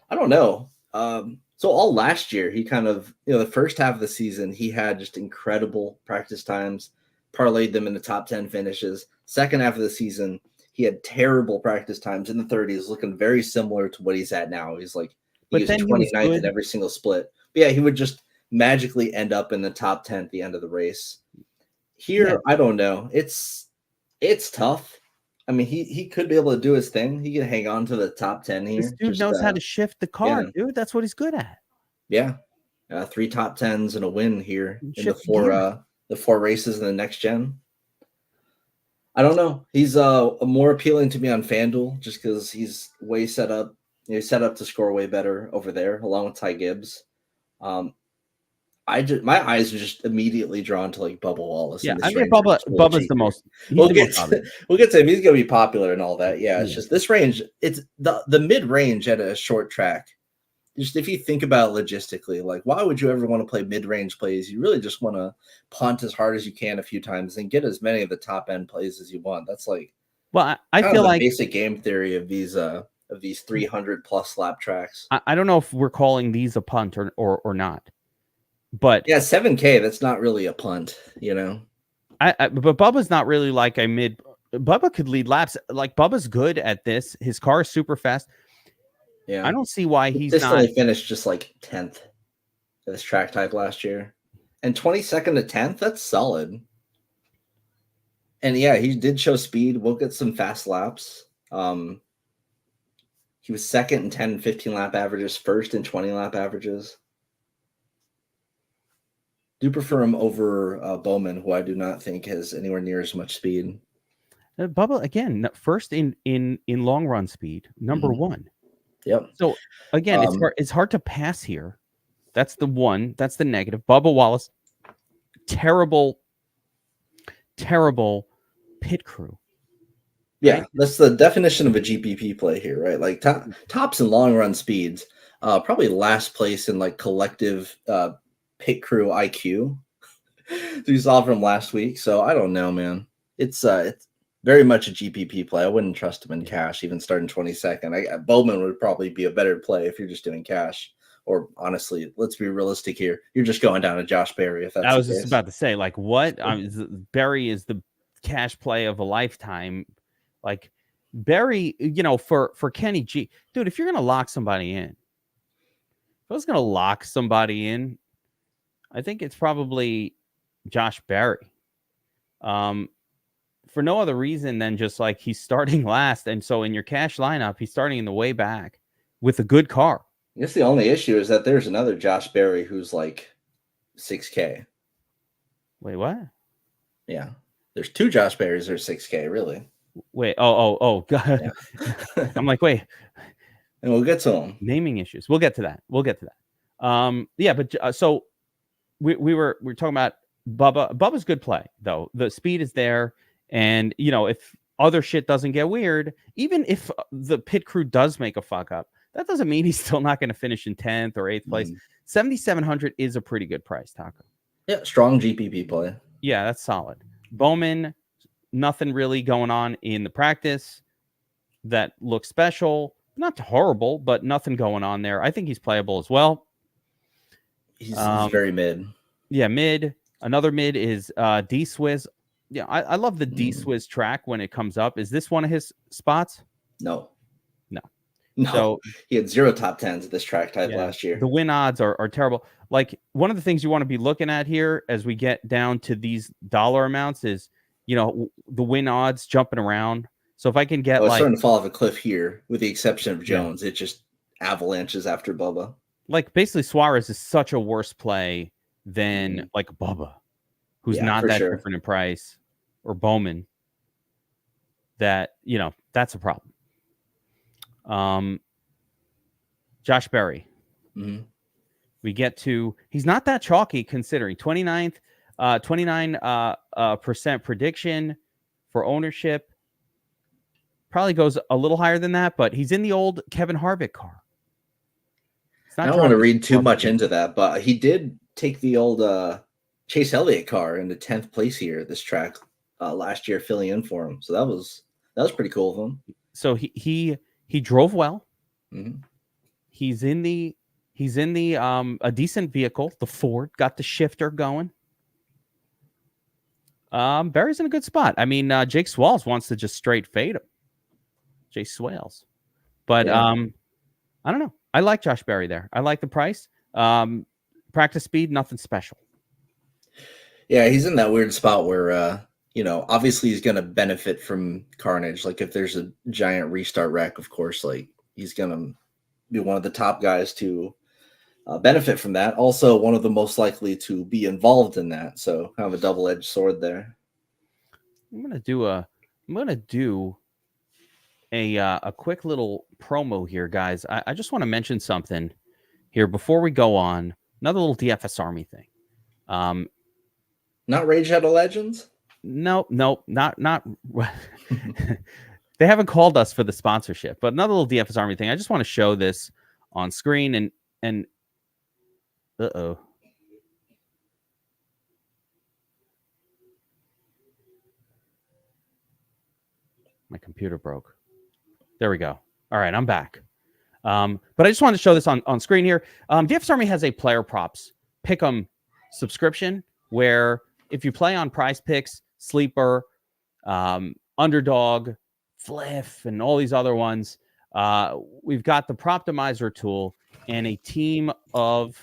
I don't know. So all last year, he kind of, the first half of the season, he had just incredible practice times, parlayed them in the top 10 finishes. Second half of the season, he had terrible practice times in the 30s, looking very similar to what he's at now. He's like, he was 29th in every single split. But yeah, he would just magically end up in the top 10 at the end of the race. Here, I don't know. It's tough. I mean, he could be able to do his thing. He can hang on to the top 10 here. This dude knows how to shift the car, dude. That's what he's good at. Yeah. 3 top 10s and a win here in the 4 races in the next gen. I don't know. He's more appealing to me on FanDuel just because he's way set up. He's set up to score way better over there, along with Ty Gibbs. My eyes are just immediately drawn to like Bubba Wallace. Yeah, I mean Bubba's the most. We'll get to him. He's gonna be popular and all that. Yeah, it's just this range. It's the mid range at a short track. Just if you think about it logistically, like why would you ever want to play mid range plays? You really just want to punt as hard as you can a few times and get as many of the top end plays as you want. That's like I feel like basic game theory of these 300 plus lap tracks. I don't know if we're calling these a punt or not. But yeah, 7K, that's not really a punt, but Bubba's not really like a mid. Bubba could lead laps. Like Bubba's good at this. His car is super fast. Yeah, I don't see why he's not finished just like 10th at this track type last year, and 22nd to 10th. That's solid. And yeah, he did show speed. We'll get some fast laps. He was second in 10 and 15 lap averages, first in 20 lap averages. Do prefer him over Bowman, who I do not think has anywhere near as much speed. Bubba again, first in long run speed, number 1. Yep. So again, it's hard to pass here. That's the one. That's the negative. Bubba Wallace, terrible pit crew. Yeah, right? That's the definition of a GPP play here, right? Like tops and long run speeds, probably last place in like collective pit crew IQ. We saw from last week, so I don't know, man. It's very much a GPP play. I wouldn't trust him in cash, even starting 22nd. Bowman would probably be a better play if you're just doing cash. Or honestly, let's be realistic here. You're just going down to Josh Berry. If that's I was just about to say, like, what? Berry is the cash play of a lifetime. Like Barry, for Kenny G, dude, if you're gonna lock somebody in, if I was gonna lock somebody in, I think it's probably Josh Barry. For no other reason than just like he's starting last, and so in your cash lineup, he's starting in the way back with a good car. I guess the only issue is that there's another Josh Barry who's like 6K. Wait, what? Yeah, there's 2 Josh Barrys that are 6K, really. Wait, oh, God. Yeah. I'm like, wait. And we'll get to them. Naming issues. We'll get to that. Yeah, but so we were talking about Bubba. Bubba's good play though. The speed is there, and if other shit doesn't get weird, even if the pit crew does make a fuck up, that doesn't mean he's still not going to finish in 10th or 8th place. 7,700 is a pretty good price, Taco. Yeah, strong GPP play. Yeah, that's solid. Bowman, nothing really going on in the practice that looks special. Not horrible, but nothing going on there. I think he's playable as well. He's very mid. Yeah, mid. Another mid is D-Swizz. Yeah, I love the D-Swizz track when it comes up. Is this one of his spots? No. No. So he had 0 top 10s at this track type last year. The win odds are terrible. Like one of the things you want to be looking at here as we get down to these dollar amounts is, the win odds jumping around. So if I can get it's starting to fall off a cliff here, with the exception of Jones. It just avalanches after Bubba. Like basically Suarez is such a worse play than like Bubba, who's not that different in price, or Bowman. That that's a problem. Josh Berry. Mm-hmm. We get to, he's not that chalky considering 29% prediction for ownership. Probably goes a little higher than that, but he's in the old Kevin Harvick car. I don't want to read too much into that, but he did take the old Chase Elliott car into 10th place here at this track last year, filling in for him. So that was pretty cool of him. So he drove well. Mm-hmm. He's in the a decent vehicle. The Ford got the shifter going. Barry's in a good spot. I mean, Jake Swalls wants to just straight fade him. Jake Swales. But I don't know. I like Josh Berry there. I like the price. Practice speed, nothing special. Yeah, he's in that weird spot where obviously he's going to benefit from carnage. Like if there's a giant restart wreck, of course, like he's going to be one of the top guys to benefit from that. Also, one of the most likely to be involved in that. So kind of a double-edged sword there. I'm gonna do a quick little promo here, guys. I just want to mention something here before we go on. Another little DFS Army thing. Not Rage Shadow Legends? No, not. They haven't called us for the sponsorship, but another little DFS Army thing. I just want to show this on screen and uh-oh. My computer broke. There we go. All right, I'm back. But I just wanted to show this on screen here. DFS Army has a player props pick'em subscription where if you play on Prize Picks, Sleeper, Underdog, Fliff, and all these other ones, we've got the Proptimizer tool and a team of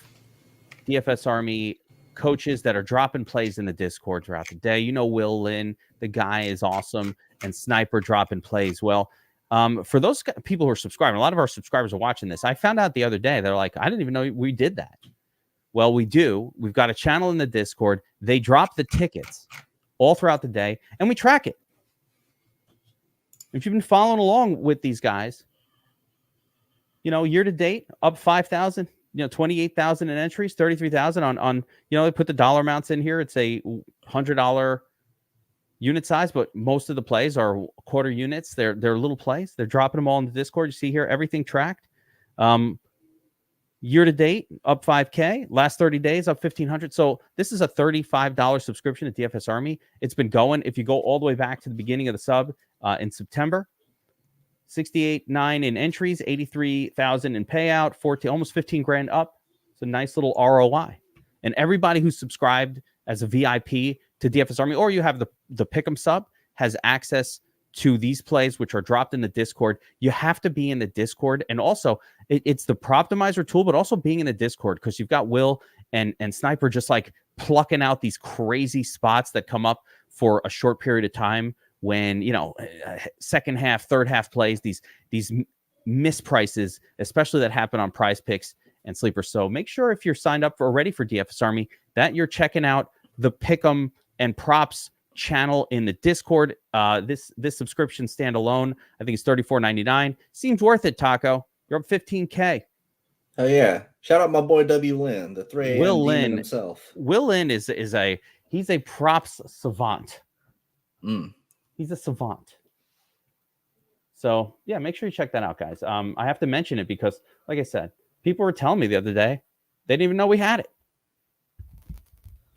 DFS Army coaches that are dropping plays in the Discord throughout the day. Will Lynn, the guy is awesome, and Sniper dropping plays. Well, for those people who are subscribing, a lot of our subscribers are watching this. I found out the other day, they're like, I didn't even know we did that. Well, we do. We've got a channel in the Discord. They drop the tickets all throughout the day, and we track it. If you've been following along with these guys, year to date, up 5,000, 28,000 in entries, 33,000 on, they put the dollar amounts in here. It's a $100 unit size, but most of the plays are quarter units. They're little plays. They're dropping them all in the Discord. You see here, everything tracked. Year to date, up 5K. Last 30 days, up 1,500. So this is a $35 subscription to DFS Army. It's been going. If you go all the way back to the beginning of the sub in September, 68,900 in entries, 83,000 in payout, almost 15 grand up. It's a nice little ROI. And everybody who's subscribed as a VIP to DFS Army, or you have the Pick'em sub, has access to these plays, which are dropped in the Discord. You have to be in the Discord. And also, it's the Proptimizer tool, but also being in the Discord, because you've got Will and Sniper just like plucking out these crazy spots that come up for a short period of time when, you know, second half, third half plays, these misprices, especially that happen on Prize Picks and Sleeper. So make sure if you're signed up or ready for DFS Army that you're checking out the Pick'em and Props channel in the Discord. This subscription standalone, I think it's $34.99. Seems worth it, Taco. You're up 15K. Oh yeah! Shout out my boy W Lynn, the 3 a.m. Will demon Lynn himself. Will Lynn is a props savant. He's a savant. So yeah, make sure you check that out, guys. I have to mention it because, like I said, people were telling me the other day they didn't even know we had it.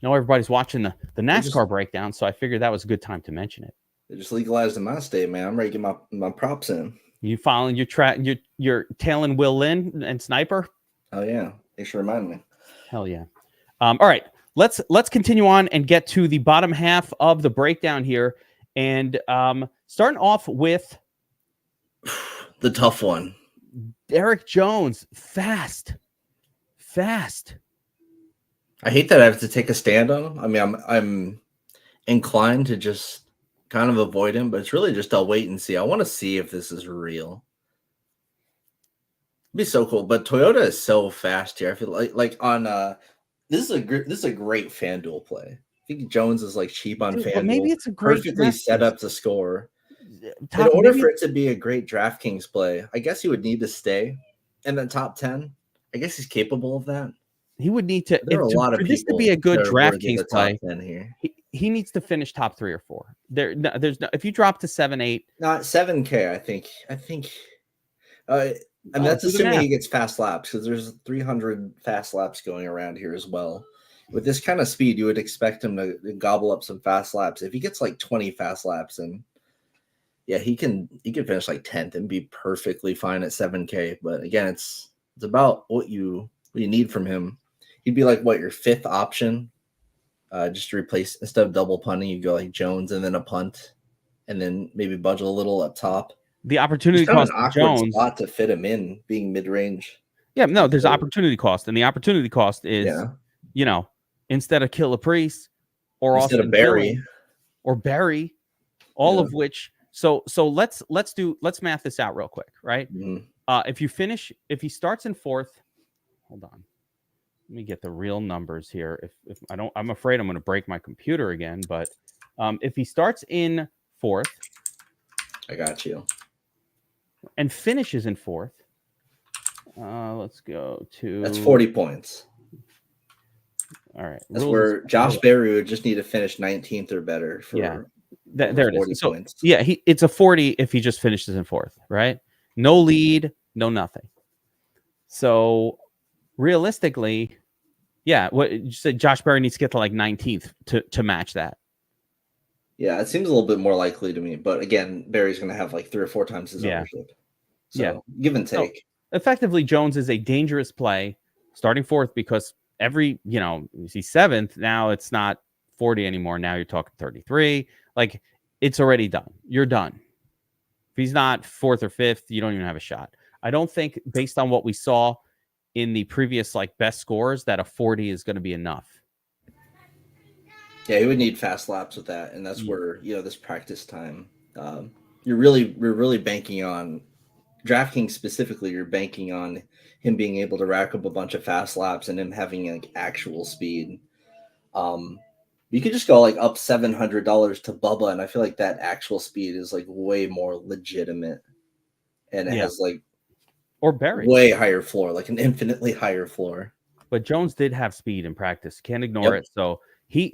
Know everybody's watching the NASCAR breakdown, so I figured that was a good time to mention it. They just legalized in my state, man. I'm ready to get my props in. You following you're tailing Will Lynn and Sniper? Oh yeah. Thanks for reminding me. Hell yeah. All right. Let's continue on and get to the bottom half of the breakdown here. And starting off with the tough one. Derek Jones. Fast. I hate that I have to take a stand on him. I mean, I'm inclined to just kind of avoid him, but it's really just I'll wait and see. I want to see if this is real. It'd be so cool. But Toyota is so fast here. I feel like on this is a great FanDuel play. I think Jones is like cheap on FanDuel. But maybe it's a great perfectly set up to score. In order for it to be a great DraftKings play, I guess he would need to stay in the top 10. I guess he's capable of that. He would need to. There are a lot of for people this to be a good DraftKings play. Here. He needs to finish top 3 or 4. There's no. If you drop to 7, 8, not 7K, I think. And that's assuming he gets fast laps, because there's 300 fast laps going around here as well. With this kind of speed, you would expect him to gobble up some fast laps. If he gets like 20 fast laps, and yeah, he can finish like 10th and be perfectly fine at 7K. But again, it's about what you need from him. He'd be like your 5th option, just to replace, instead of double punting, you go like Jones and then a punt, and then maybe budget a little up top. The opportunity cost an awkward Jones spot to fit him in, being mid range. Yeah, no, there's opportunity cost, and the opportunity cost is, instead of Killa Priest or instead Austin of Barry Dillon or Barry, all of which. So let's math this out real quick, right? Mm-hmm. If he starts in 4th, hold on. Let me get the real numbers here. If I don't, I'm afraid I'm going to break my computer again. But if he starts in 4th, I got you, and finishes in 4th, let's go to. That's 40 points. All right, that's where Josh Berry would just need to finish 19th or better for. There it is. So, points. Yeah, it's a 40 if he just finishes in 4th, right? No lead, no nothing. So realistically, what you said, Josh Berry needs to get to like 19th to match that. Yeah, it seems a little bit more likely to me. But again, Barry's going to have like 3 or 4 times his ownership. So give and take. So, effectively, Jones is a dangerous play starting 4th because he's 7th. Now it's not 40 anymore. Now you're talking 33. Like, it's already done. You're done. If he's not 4th or 5th, you don't even have a shot. I don't think, based on what we saw in the previous best scores, that a 40 is going to be enough. Yeah, he would need fast laps with that, and that's where this practice time. We're really banking on DraftKings specifically. You're banking on him being able to rack up a bunch of fast laps and him having actual speed. You could just go up $700 to Bubba, and I feel like that actual speed is way more legitimate, and it has or Barry way higher floor, like an infinitely higher floor. But Jones did have speed in practice. Can't ignore it. So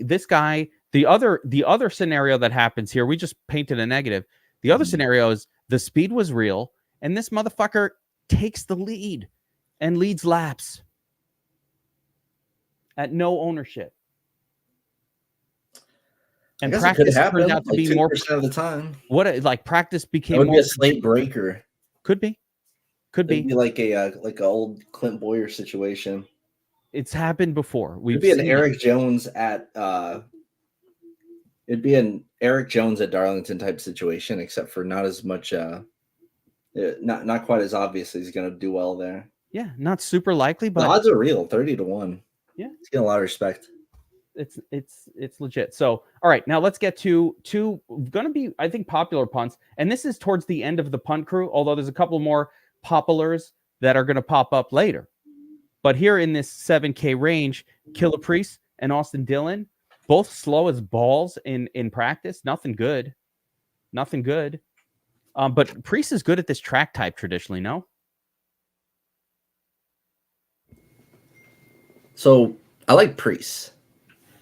this guy, the other scenario that happens here, we just painted a negative. The other scenario is the speed was real, and this motherfucker takes the lead and leads laps at no ownership. And practice turned out to be more of the time. Practice became more be a slate breaker. Could be like a old Clint Boyer situation. It's happened before. We'd be an Eric Jones at It'd be an Eric Jones at Darlington type situation, except for not as much. Not quite as obvious. He's going to do well there. Yeah, not super likely, but the odds are real, 30-1. Yeah, he's getting a lot of respect. It's legit. So, all right, now let's get to two going to be, I think, popular punts, and this is towards the end of the punt crew. Although there's a couple more populars that are going to pop up later. But here in this 7K range, Killer Priest and Austin Dillon, both slow as balls in practice. Nothing good. But Priest is good at this track type traditionally, no? So I like Priest.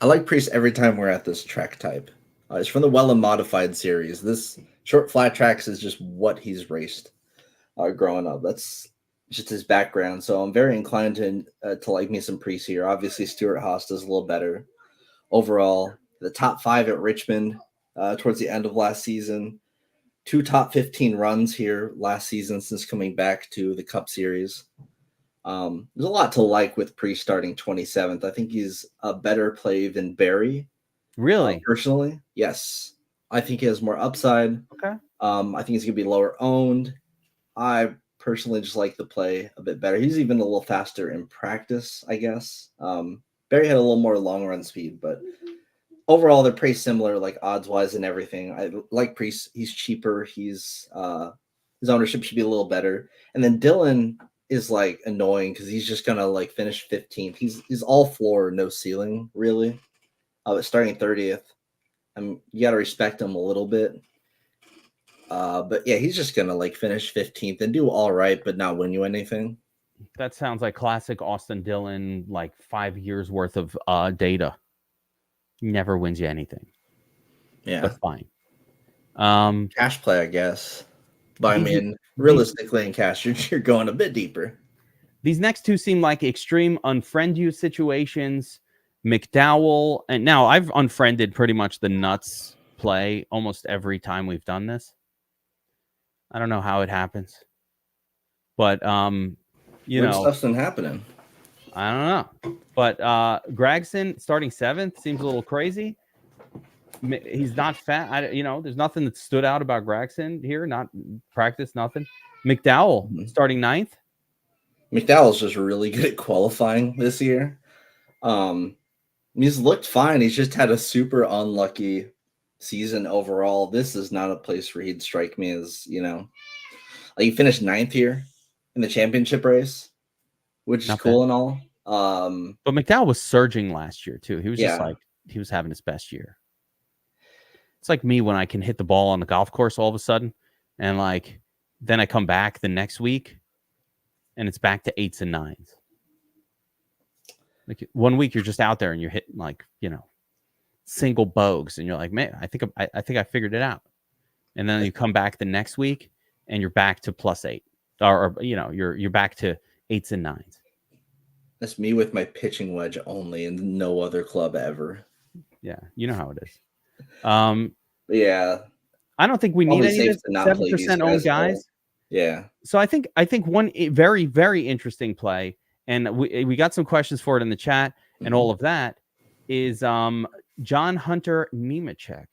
Every time we're at this track type. It's from the Well and Modified series. This short flat tracks is just what he's raced growing up. That's just his background. So I'm very inclined to like me some Priest here. Obviously, Stuart Haas does a little better. Overall, the top 5 at Richmond towards the end of last season. 2 top 15 runs here last season since coming back to the Cup Series. There's a lot to like with Priest starting 27th. I think he's a better play than Barry. Really? Personally, yes. I think he has more upside. Okay. I think he's going to be lower owned. I personally just like the play a bit better. He's even a little faster in practice, I guess. Barry had a little more long run speed, but overall they're pretty similar, like odds wise and everything. I like Priest. He's cheaper. His ownership should be a little better. And then Dillon is like annoying because he's just gonna like finish 15th. He's all floor, no ceiling, really. But starting 30th, you gotta respect him a little bit. But yeah, he's just gonna like finish 15th and do all right, but not win you anything. That sounds like classic Austin Dillon, like 5 years worth of data. Never wins you anything. Yeah, that's fine. Cash play, I guess. But I mean, realistically in cash, you're going a bit deeper. These next two seem like extreme unfriend you situations. McDowell, and now I've unfriended pretty much the nuts play almost every time we've done this. I don't know how it happens, but Weird stuff's been happening. I don't know, but Gregson starting 7th seems a little crazy. He's not fat. There's nothing that stood out about Gregson here. Not practice, nothing. McDowell starting 9th. McDowell's just really good at qualifying this year. He's looked fine. He's just had a super unlucky season overall. This is not a place where he'd strike me as, like he finished 9th here in the championship race, which is cool and all. But McDowell was surging last year too. He was just like, he was having his best year. It's like me when I can hit the ball on the golf course all of a sudden, and like then I come back the next week and it's back to 8s and 9s. Like 1 week you're just out there and you're hitting like, single bogues and you're like, man, I think I figured it out. And then you come back the next week and you're back to +8, or you're back to 8s and 9s. That's me with my pitching wedge only and no other club ever. Yeah, you know how it is. Yeah, I don't think we need any 7% owned guys. Yeah. So I think one very, very interesting play, and we got some questions for it in the chat and all of that, is John Hunter Nemechek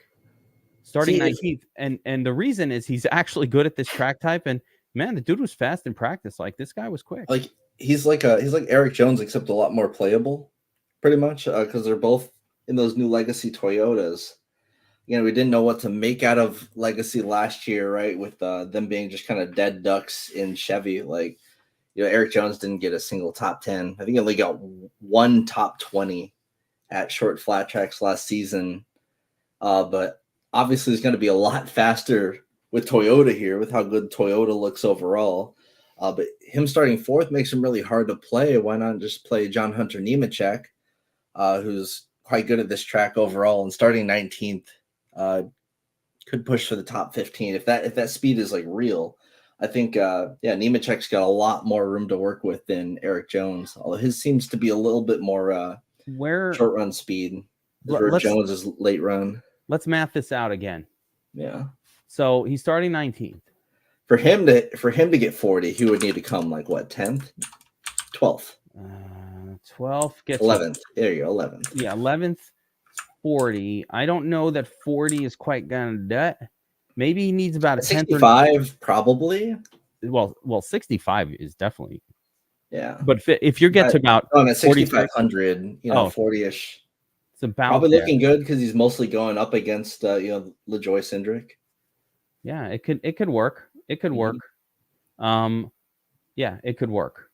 starting 19th. And the reason is he's actually good at this track type, and man, the dude was fast in practice. Like this guy was quick. Like he's like Eric Jones, except a lot more playable, pretty much, because they're both in those new legacy Toyotas. We didn't know what to make out of legacy last year, right? With them being just kind of dead ducks in Chevy. Like, Eric Jones didn't get a single top 10. I think he only got 1 top 20 at short flat tracks last season. But obviously he's going to be a lot faster with Toyota here, with how good Toyota looks overall. But him starting 4th makes him really hard to play. Why not just play John Hunter Nemechek, who's quite good at this track overall, and starting 19th could push for the top 15 if that speed is like real. I think Nemechek's got a lot more room to work with than Eric Jones, although his seems to be a little bit more short run speed. Jones is late run. Let's math this out again. Yeah. So he's starting 19th. For him to get 40, he would need to come like what, 10th, 12th. 12th gets 11th. There you go, 11th. Yeah, 11th. 40. I don't know that 40 is quite gonna do it. Maybe he needs about a 65, probably. Well, 65 is definitely. Yeah. But if you get to about at 6,500, 40-ish. It's about probably there. looking good because he's mostly going up against LaJoy Cindric. Yeah, it could work. It could work. Yeah, it could work.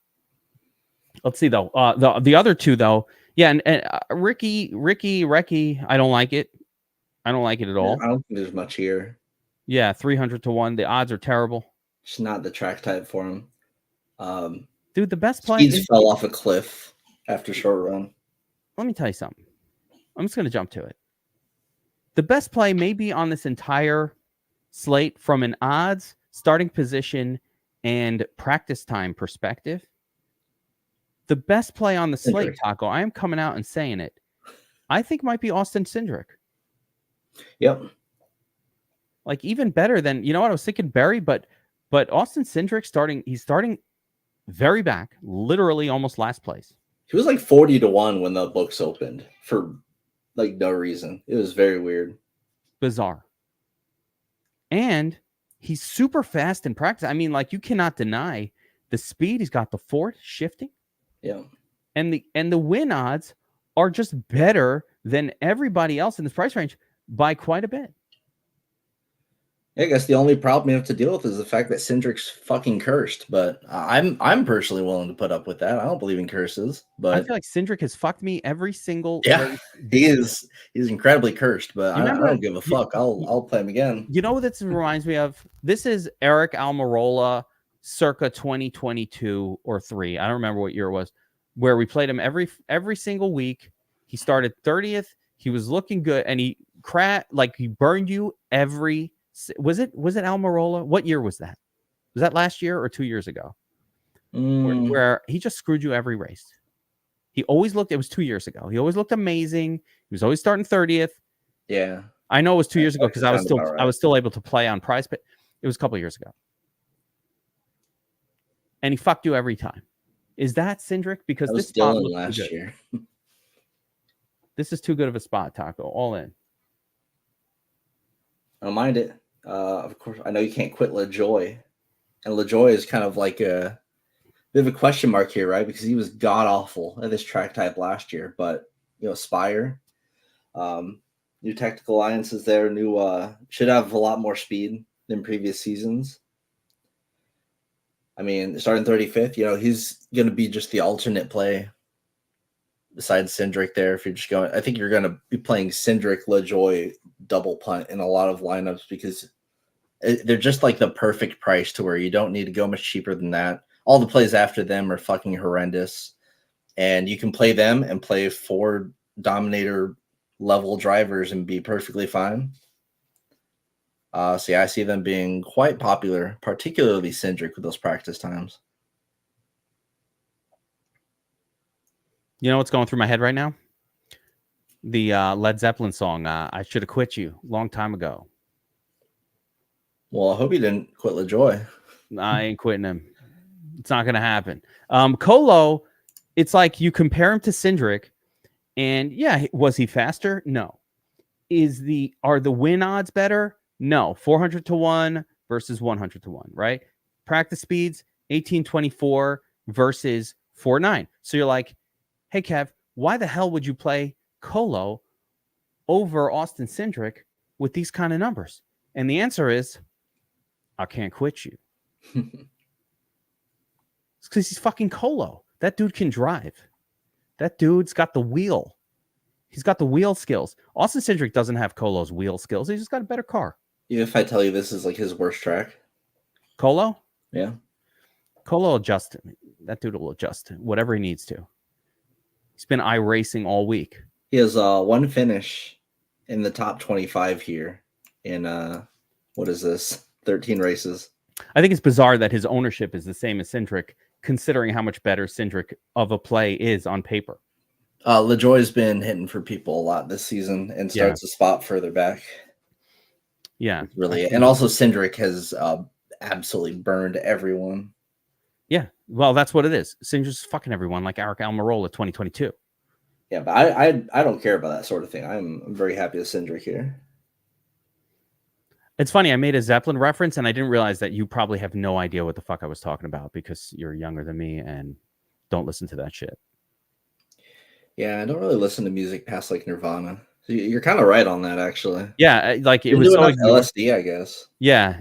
Let's see though. The other two though. Yeah, and Ricky, I don't like it. I don't like it at all. I don't think there's much here. Yeah, 300 to 1. The odds are terrible. It's not the track type for him. Dude, the best play fell off a cliff after short run. Let me tell you something. I'm just going to jump to it. The best play maybe on this entire slate from an odds, starting position, and practice time perspective. The best play on the slate, Taco, I am coming out and saying it, I think might be Austin Cindric. Yep. Like even better than, you know what, I was thinking Berry, but Austin Cindric he's starting very back, literally almost last place. He was like 40 to 1 when the books opened for like no reason. It was very weird. Bizarre. And he's super fast in practice. I mean, like you cannot deny the speed. He's got the force shifting. Yeah. And the win odds are just better than everybody else in this price range by quite a bit. I guess the only problem you have to deal with is the fact that Cindric's fucking cursed, but I'm personally willing to put up with that. I don't believe in curses, but I feel like Cindric has fucked me every single race. He's incredibly cursed, but I don't give a fuck. I'll play him again. You know what this reminds me of? This is Eric Almirola circa 2022 or 3. I don't remember what year it was, where we played him every single week. He started 30th. He was looking good, and he burned you every. Was it Almirola? What year was that? Was that last year or 2 years ago? Where he just screwed you every race. It was 2 years ago. He always looked amazing. He was always starting 30th. Yeah. I know it was 2 years ago because I was still able to play on price, but it was a couple of years ago. And he fucked you every time. Is that Cindric? Because that was this spot Dylan last year. This is too good of a spot, Taco. All in. I don't mind it. Of course, I know you can't quit LaJoy. And LaJoy is kind of like a bit of a question mark here, right? Because he was god-awful at this track type last year. But, Spire, new tactical alliances there, should have a lot more speed than previous seasons. I mean, starting 35th, he's going to be just the alternate play besides Cindric there. If you're just going, I think you're going to be playing Cindric, LaJoy, double punt in a lot of lineups because they're just like the perfect price to where you don't need to go much cheaper than that. All the plays after them are fucking horrendous. And you can play them and play 4 Dominator level drivers and be perfectly fine. So yeah, I see them being quite popular, particularly Cindric with those practice times. You know what's going through my head right now? The Led Zeppelin song, I Should Have Quit You, long time ago. Well, I hope you didn't quit LaJoy. I ain't quitting him. It's not going to happen. Colo, it's like you compare him to Cindric, and yeah, was he faster? No. Are the win odds better? No. 400 to 1 versus 100 to 1, right? Practice speeds, 1824 versus 49. So you're like, hey, Kev, why the hell would you play Colo over Austin Cindric with these kind of numbers? And the answer is, I can't quit you. It's because he's fucking Colo. That dude can drive. That dude's got the wheel. He's got the wheel skills. Austin Cindric doesn't have Colo's wheel skills. He's just got a better car. Even if I tell you this is like his worst track. Colo? Yeah. Colo will adjust. That dude will adjust whatever he needs to. He's been iRacing all week. He has one finish in the top 25 here in, what is this, 13 races. I think it's bizarre that his ownership is the same as Cindric, considering how much better Cindric of a play is on paper. LaJoy's been hitting for people a lot this season and starts a spot further back. Yeah. Really. And also Cindric has absolutely burned everyone. Yeah. Well, that's what it is. Cindric's fucking everyone like Eric Almirola 2022. Yeah, but I don't care about that sort of thing. I'm very happy with Cindric here. It's funny, I made a Zeppelin reference and I didn't realize that you probably have no idea what the fuck I was talking about because you're younger than me and don't listen to that shit. Yeah, I don't really listen to music past like Nirvana. So you're kind of right on that, actually. Yeah, like it You was do so enough ignored. LSD, I guess. Yeah.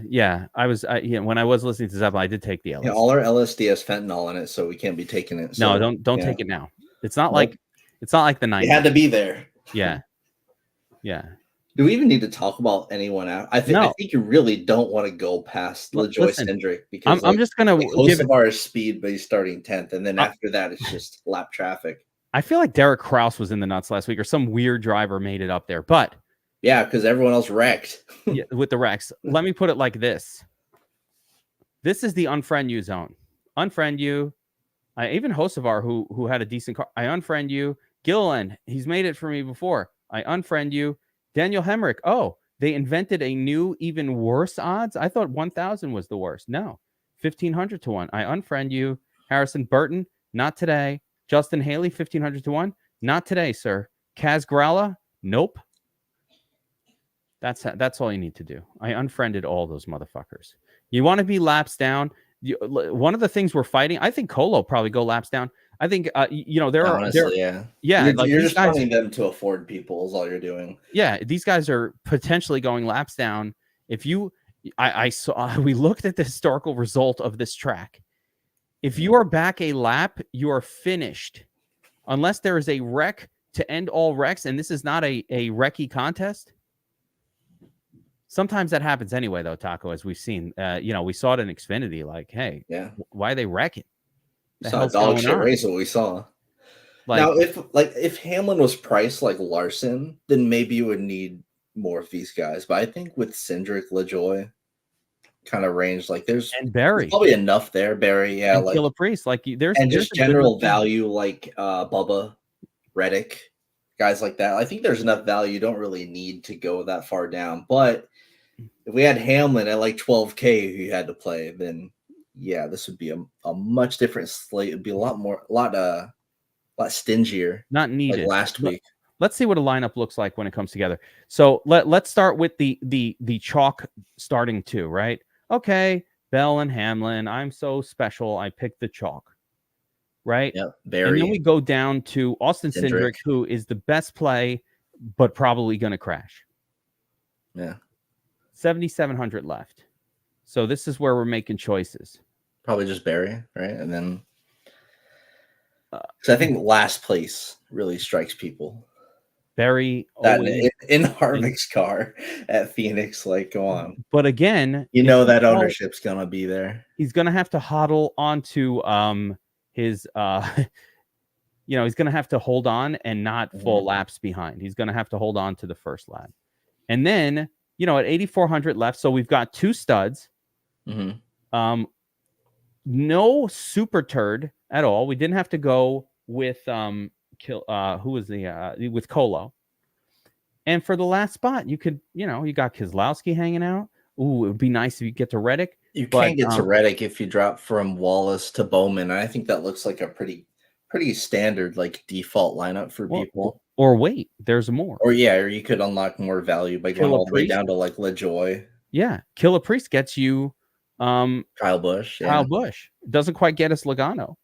When I was listening to Zeppelin, I did take the LSD. Yeah, all our LSD has fentanyl in it, so we can't be taking it. No, So, don't yeah. take it now. It's not Nope. like the 90s. It had to be there. Yeah. Do we even need to talk about anyone out? I think you really don't want to go past LaJoy Cindric because I'm just gonna give of our speed, but he's starting 10th, and then after that, it's just lap traffic. I feel like Derek Kraus was in the nuts last week, or some weird driver made it up there. But yeah, because everyone else wrecked. Yeah, with the wrecks. Let me put it like this: this is the unfriend you zone. Unfriend you. Even Hocevar, who had a decent car, I unfriend you. Gilliland, he's made it for me before. I unfriend you. Daniel Hemrick. Oh, they invented a new, even worse odds. I thought 1,000 was the worst. No, 1,500 to 1. I unfriend you. Harrison Burton, not today. Justin Haley, 1,500 to 1. Not today, sir. Kaz Gralla, nope. That's all you need to do. I unfriended all those motherfuckers. You want to be laps down. One of the things we're fighting, I think Colo probably go laps down. I think You're just wanting them to afford people is all you're doing. Yeah, these guys are potentially going laps down. If you, I saw we looked at the historical result of this track. If you are back a lap, you are finished, unless there is a wreck to end all wrecks, and this is not a wrecky contest. Sometimes that happens anyway, though, Taco, as we've seen. We saw it in Xfinity. Like, hey, why are they wrecking? The hell's dog shit race what we saw. Now, if Hamlin was priced like Larson, then maybe you would need more of these guys. But I think with Cindric, LaJoy, kind of range, like there's probably enough there. Barry, yeah, and Killer Priest, like there's just general value like Bubba, Reddick, guys like that. I think there's enough value. You don't really need to go that far down, but if we had Hamlin at like 12K who you had to play, then yeah, this would be a much different slate. It'd be a lot stingier. Not needed. Like last week. Let's see what a lineup looks like when it comes together. So let's start with the chalk starting two, right? Okay, Bell and Hamlin. I'm so special. I picked the chalk, right? Yeah, Barry. And then we go down to Austin Cindric, who is the best play, but probably going to crash. Yeah. 7,700 left. So this is where we're making choices. Probably just Barry, right? And then so I think last place really strikes people. Barry that in Harvick's car at Phoenix, like, go on. But again, that ownership's gonna be there. He's gonna have to huddle onto his he's gonna have to hold on and not full laps behind. He's gonna have to hold on to the first lap. And then, at 8,400 left, so we've got two studs. Mm-hmm. No super turd at all. We didn't have to go with who was with Colo. And for the last spot, you could, you got Keselowski hanging out. Ooh, it would be nice if you get to Reddick. You can't get to Reddick if you drop from Wallace to Bowman. I think that looks like a pretty standard like default lineup for people. Or wait, there's more. Or you could unlock more value by going all the way down to like LaJoy. Yeah, Killer Priest gets you Kyle Busch. Kyle Busch doesn't quite get us Logano.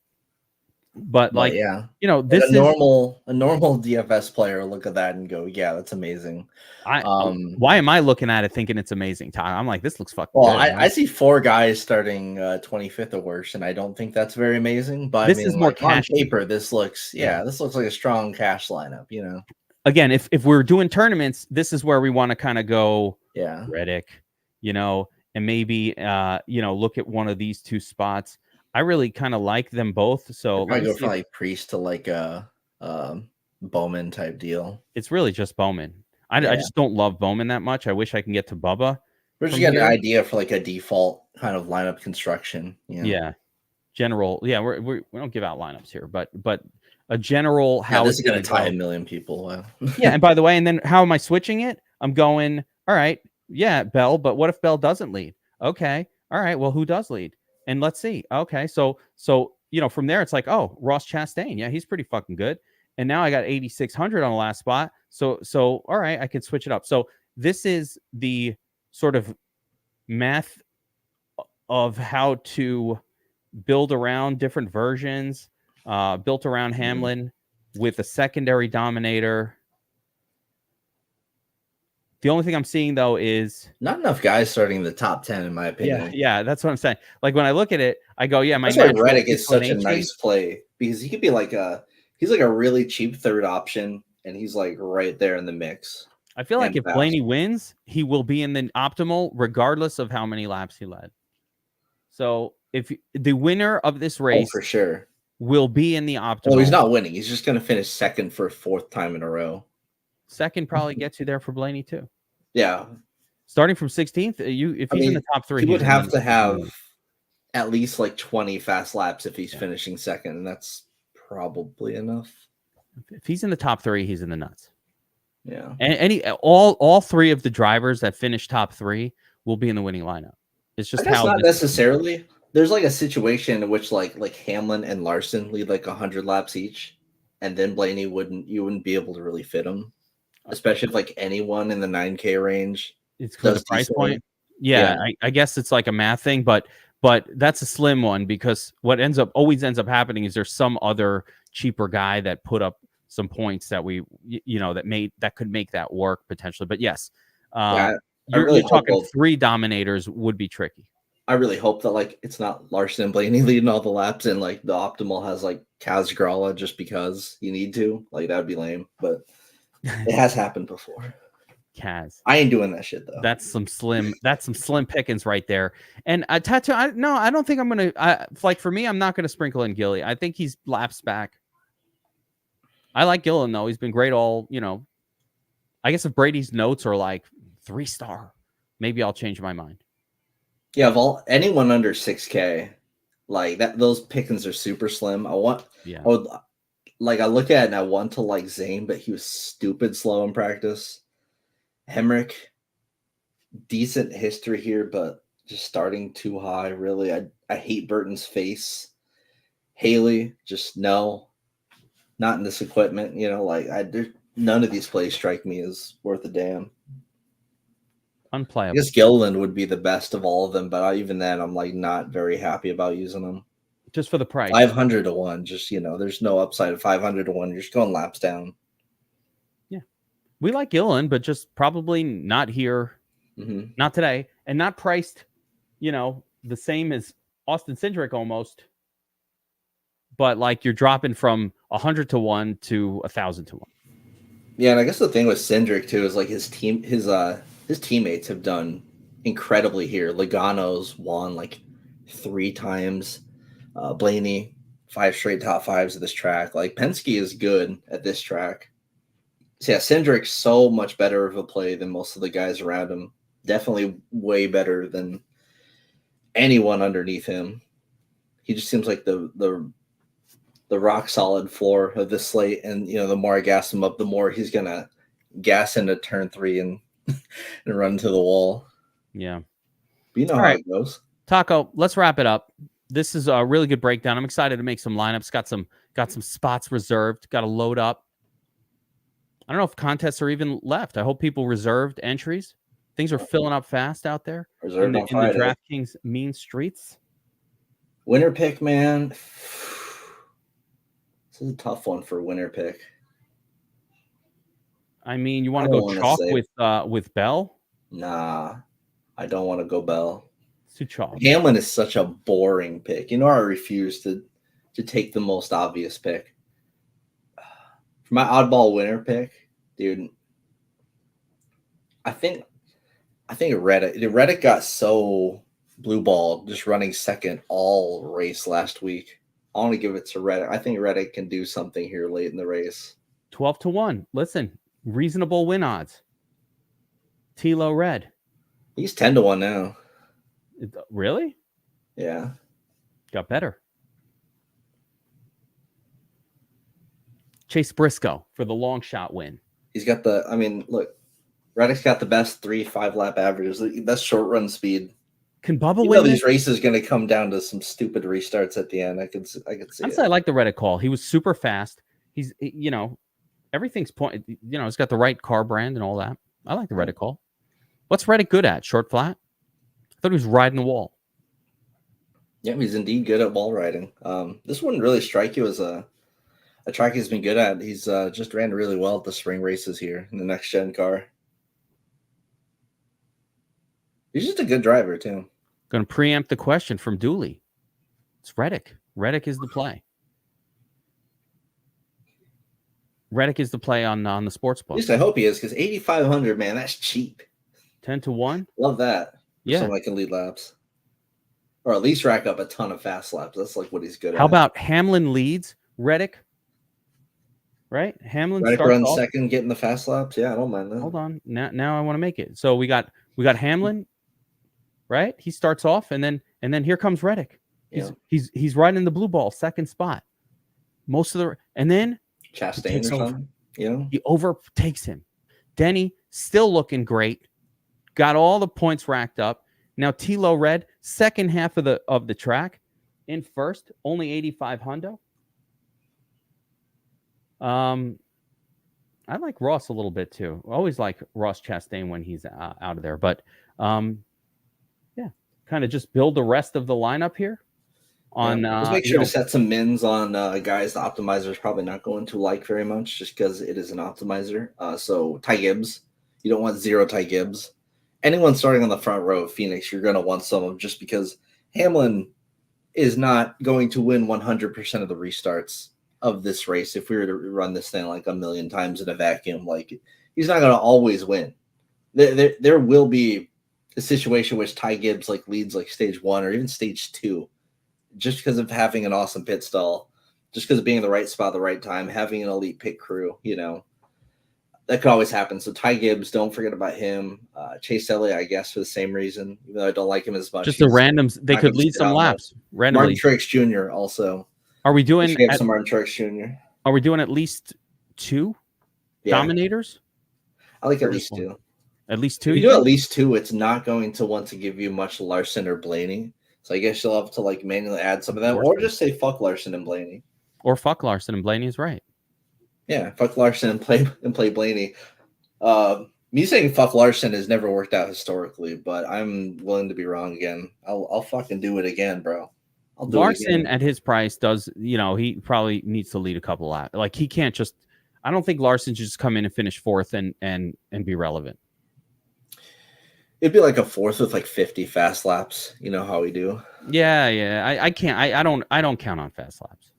But this is a normal DFS player will look at that and go, yeah, that's amazing. Why am I looking at it thinking it's amazing, Ty? I'm like, this looks fucking good. I see 4 guys starting 25th or worse, and I don't think that's very amazing. But this is more cash on paper. This looks this looks like a strong cash lineup. Again, if we're doing tournaments, this is where we want to kind of go. Yeah, Reddick, and maybe look at one of these two spots. I really kind of like them both. So I go from like Priest to like a Bowman type deal. It's really just Bowman. I just don't love Bowman that much. I wish I can get to Bubba. We're just getting an idea for like a default kind of lineup construction. Yeah. General. Yeah. We don't give out lineups here, but a general how this is going to tie 1 million people. Wow. Yeah. And by the way, and then how am I switching it? I'm going, all right. Yeah. Bell. But what if Bell doesn't lead? Okay. All right. Well, who does lead? And let's see. Okay, so from there it's like, oh, Ross Chastain, yeah, he's pretty fucking good. and now I got 8,600 on the last spot. So all right, I can switch it up. So this is the sort of math of how to build around different versions, built around Hamlin with a secondary Dominator. The only thing I'm seeing, though, is not enough guys starting the top 10, in my opinion. Yeah, that's what I'm saying. Like, when I look at it, I go, yeah, my that's why natural Reddick is such a inclination- nice play, because he could be like he's like a really cheap third option, and he's like right there in the mix. I feel like if Blaney wins, he will be in the optimal regardless of how many laps he led. So if the winner of this race for sure will be in the optimal. Well, he's not winning. He's just going to finish second for a fourth time in a row. Second probably gets you there for Blaney too. Yeah. Starting from 16th, if he's in the top 3, he would have to have at least like 20 fast laps if he's finishing second, and that's probably enough. If he's in the top 3, he's in the nuts. Yeah. And all 3 of the drivers that finish top 3 will be in the winning lineup. It's just how not necessarily. There's like a situation in which like Hamlin and Larson lead like 100 laps each, and then Blaney you wouldn't be able to really fit them, especially if like anyone in the 9K range. It's for the price point. Yeah. I guess it's like a math thing, but that's a slim one, because what always ends up happening is there's some other cheaper guy that put up some points that that could make that work potentially. But yes, you're talking 3 Dominators would be tricky. I really hope that like it's not Larson and Blaney leading all the laps, and like the optimal has like Kaz Grala just because you need to. Like, that would be lame, but it has happened before. Kaz, I ain't doing that shit though. That's some slim pickings right there. And Tattoo, I don't think I'm gonna. Like, for me, I'm not gonna sprinkle in Gilly. I think he's laps back. I like Gillen though. He's been great all. I guess if Brady's notes are like 3-star, maybe I'll change my mind. Yeah, of anyone under 6K, like that, those pickings are super slim. I look at it and I want to like Zane, but he was stupid slow in practice. Hemrick, decent history here, but just starting too high. Really, I hate Burton's face. Haley, just no, not in this equipment. None of these plays strike me as worth a damn. Unplayable. I guess Gilliland would be the best of all of them, but even then, I'm like not very happy about using them. Just for the price. 500 to 1, just there's no upside of 500 to 1. You're just going laps down. Yeah, we like Gilliland, but just probably not here, not today, and not priced. The same as Austin Cindric almost, but like you're dropping from 100 to 1 to 1,000 to 1. Yeah, and I guess the thing with Cindric too is like his teammates have done incredibly here. Logano's won like 3 times. Blaney, 5 straight top 5s at this track. Like, Penske is good at this track. So yeah, Cindric's so much better of a play than most of the guys around him. Definitely way better than anyone underneath him. He just seems like the rock solid floor of the slate, and the more I gas him up, the more he's gonna gas into turn 3 and run to the wall. Yeah, but how it goes. Taco, let's wrap it up. This is a really good breakdown. I'm excited to make some lineups. Got some spots reserved. Got to load up. I don't know if contests are even left. I hope people reserved entries. Things are filling up fast out there in the DraftKings mean streets. Winner pick, man. This is a tough one for winner pick. I mean, you want to go chalk with Bell? Nah, I don't want to go Bell. It's too chalk. Hamlin is such a boring pick. I refuse to take the most obvious pick. For my oddball winner pick, dude, I think Reddick got so blue balled just running second all race last week. I want to give it to Reddick. I think Reddick can do something here late in the race. 12 to 1. Listen, reasonable win odds. T-Low Red. He's 10 to 1 now. Really? Yeah. Got better. Chase Briscoe for the long shot win. He's got look, Reddick's got the best 3-5 lap averages, the best short run speed. Can Bubba win? These races going to come down to some stupid restarts at the end. I could see. I like the Reddick call. He was super fast. He's, everything's point. He's got the right car brand and all that. I like the Reddick call. What's Reddick good at? Short flat? I thought he was riding the wall. Yeah, he's indeed good at wall riding. This wouldn't really strike you as a track he's been good at. He's just ran really well at the spring races here in the next gen car. He's just a good driver too. Going to preempt the question from Dooley. It's Reddick. Reddick is the play. Reddick is the play on the sports book. At least I hope he is, because 8,500, man, that's cheap. 10-1. Love that. Yeah, someone that can lead laps, or at least rack up a ton of fast laps. That's like what he's good at. How about Hamlin leads Reddick? Right, Hamlin Reddick starts runs off. second, getting the fast laps. Yeah, I don't mind that. Hold on, now I want to make it. So we got Hamlin, right? He starts off, and then here comes Reddick. He's riding the blue ball, second spot. And then Chastain or something. He overtakes him. Denny still looking great. Got all the points racked up. Now Tilo Red, second half of the track, in first, only 85 hundo. I like Ross a little bit too. I always like Ross Chastain when he's out of there. But yeah, kind of just build the rest of the lineup here. Just make sure to set some mins on guys the optimizer is probably not going to like very much, just because it is an optimizer. So Ty Gibbs, you don't want 0 Ty Gibbs. Anyone starting on the front row of Phoenix, you're going to want some of them, just because Hamlin is not going to win 100% of the restarts of this race. If we were to run this thing like a million times in a vacuum, like, he's not going to always win. There will be a situation which Ty Gibbs like leads like stage 1 or even stage 2. Just because of having an awesome pit stall, just because of being in the right spot at the right time, having an elite pit crew, that could always happen. So Ty Gibbs, don't forget about him. Chase Elliott, I guess, for the same reason, even though I don't like him as much. Just the randoms, they could lead some laps randomly. Martin Truex Jr. also. Are we doing some Martin Truex Jr.? Are we doing at least 2 Dominators? I like at least 2. At least 2? If you do at least 2, it's not going to want to give you much Larson or Blaney. So I guess you'll have to like manually add some of them, or just say fuck Larson and Blaney. Or fuck Larson and Blaney is right. Yeah, fuck Larson and play Blaney. Me saying fuck Larson has never worked out historically, but I'm willing to be wrong again. I'll fucking do it again, bro. I'll do Larson it again. at his price does, he probably needs to lead a couple laps. Like, he can't just. I don't think Larson should just come in and finish 4th and be relevant. It'd be like a 4th with like 50 fast laps. You know how we do. Yeah. I can't. I don't count on fast laps.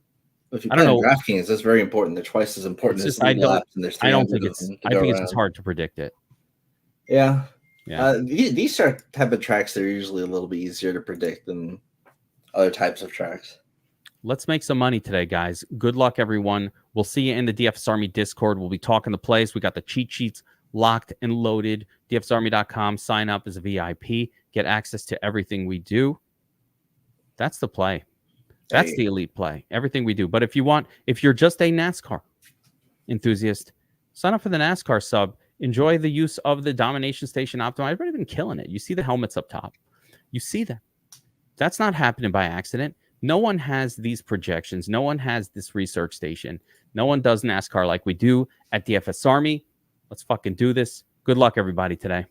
If you play Draftkings, that's very important. They're twice as important as laps. And I don't think it's. I think it's just hard to predict it. Yeah. These type of tracks, they're usually a little bit easier to predict than other types of tracks. Let's make some money today, guys. Good luck, everyone. We'll see you in the DFS Army Discord. We'll be talking the plays. We got the cheat sheets locked and loaded. DFSArmy.com. Sign up as a VIP. Get access to everything we do. That's the play. That's the elite play. Everything we do. But if you're just a NASCAR enthusiast, sign up for the NASCAR sub. Enjoy the use of the Domination Station Optimizer. Everybody's been killing it. You see the helmets up top. You see that. That's not happening by accident. No one has these projections. No one has this research station. No one does NASCAR like we do at DFS Army. Let's fucking do this. Good luck, everybody, today.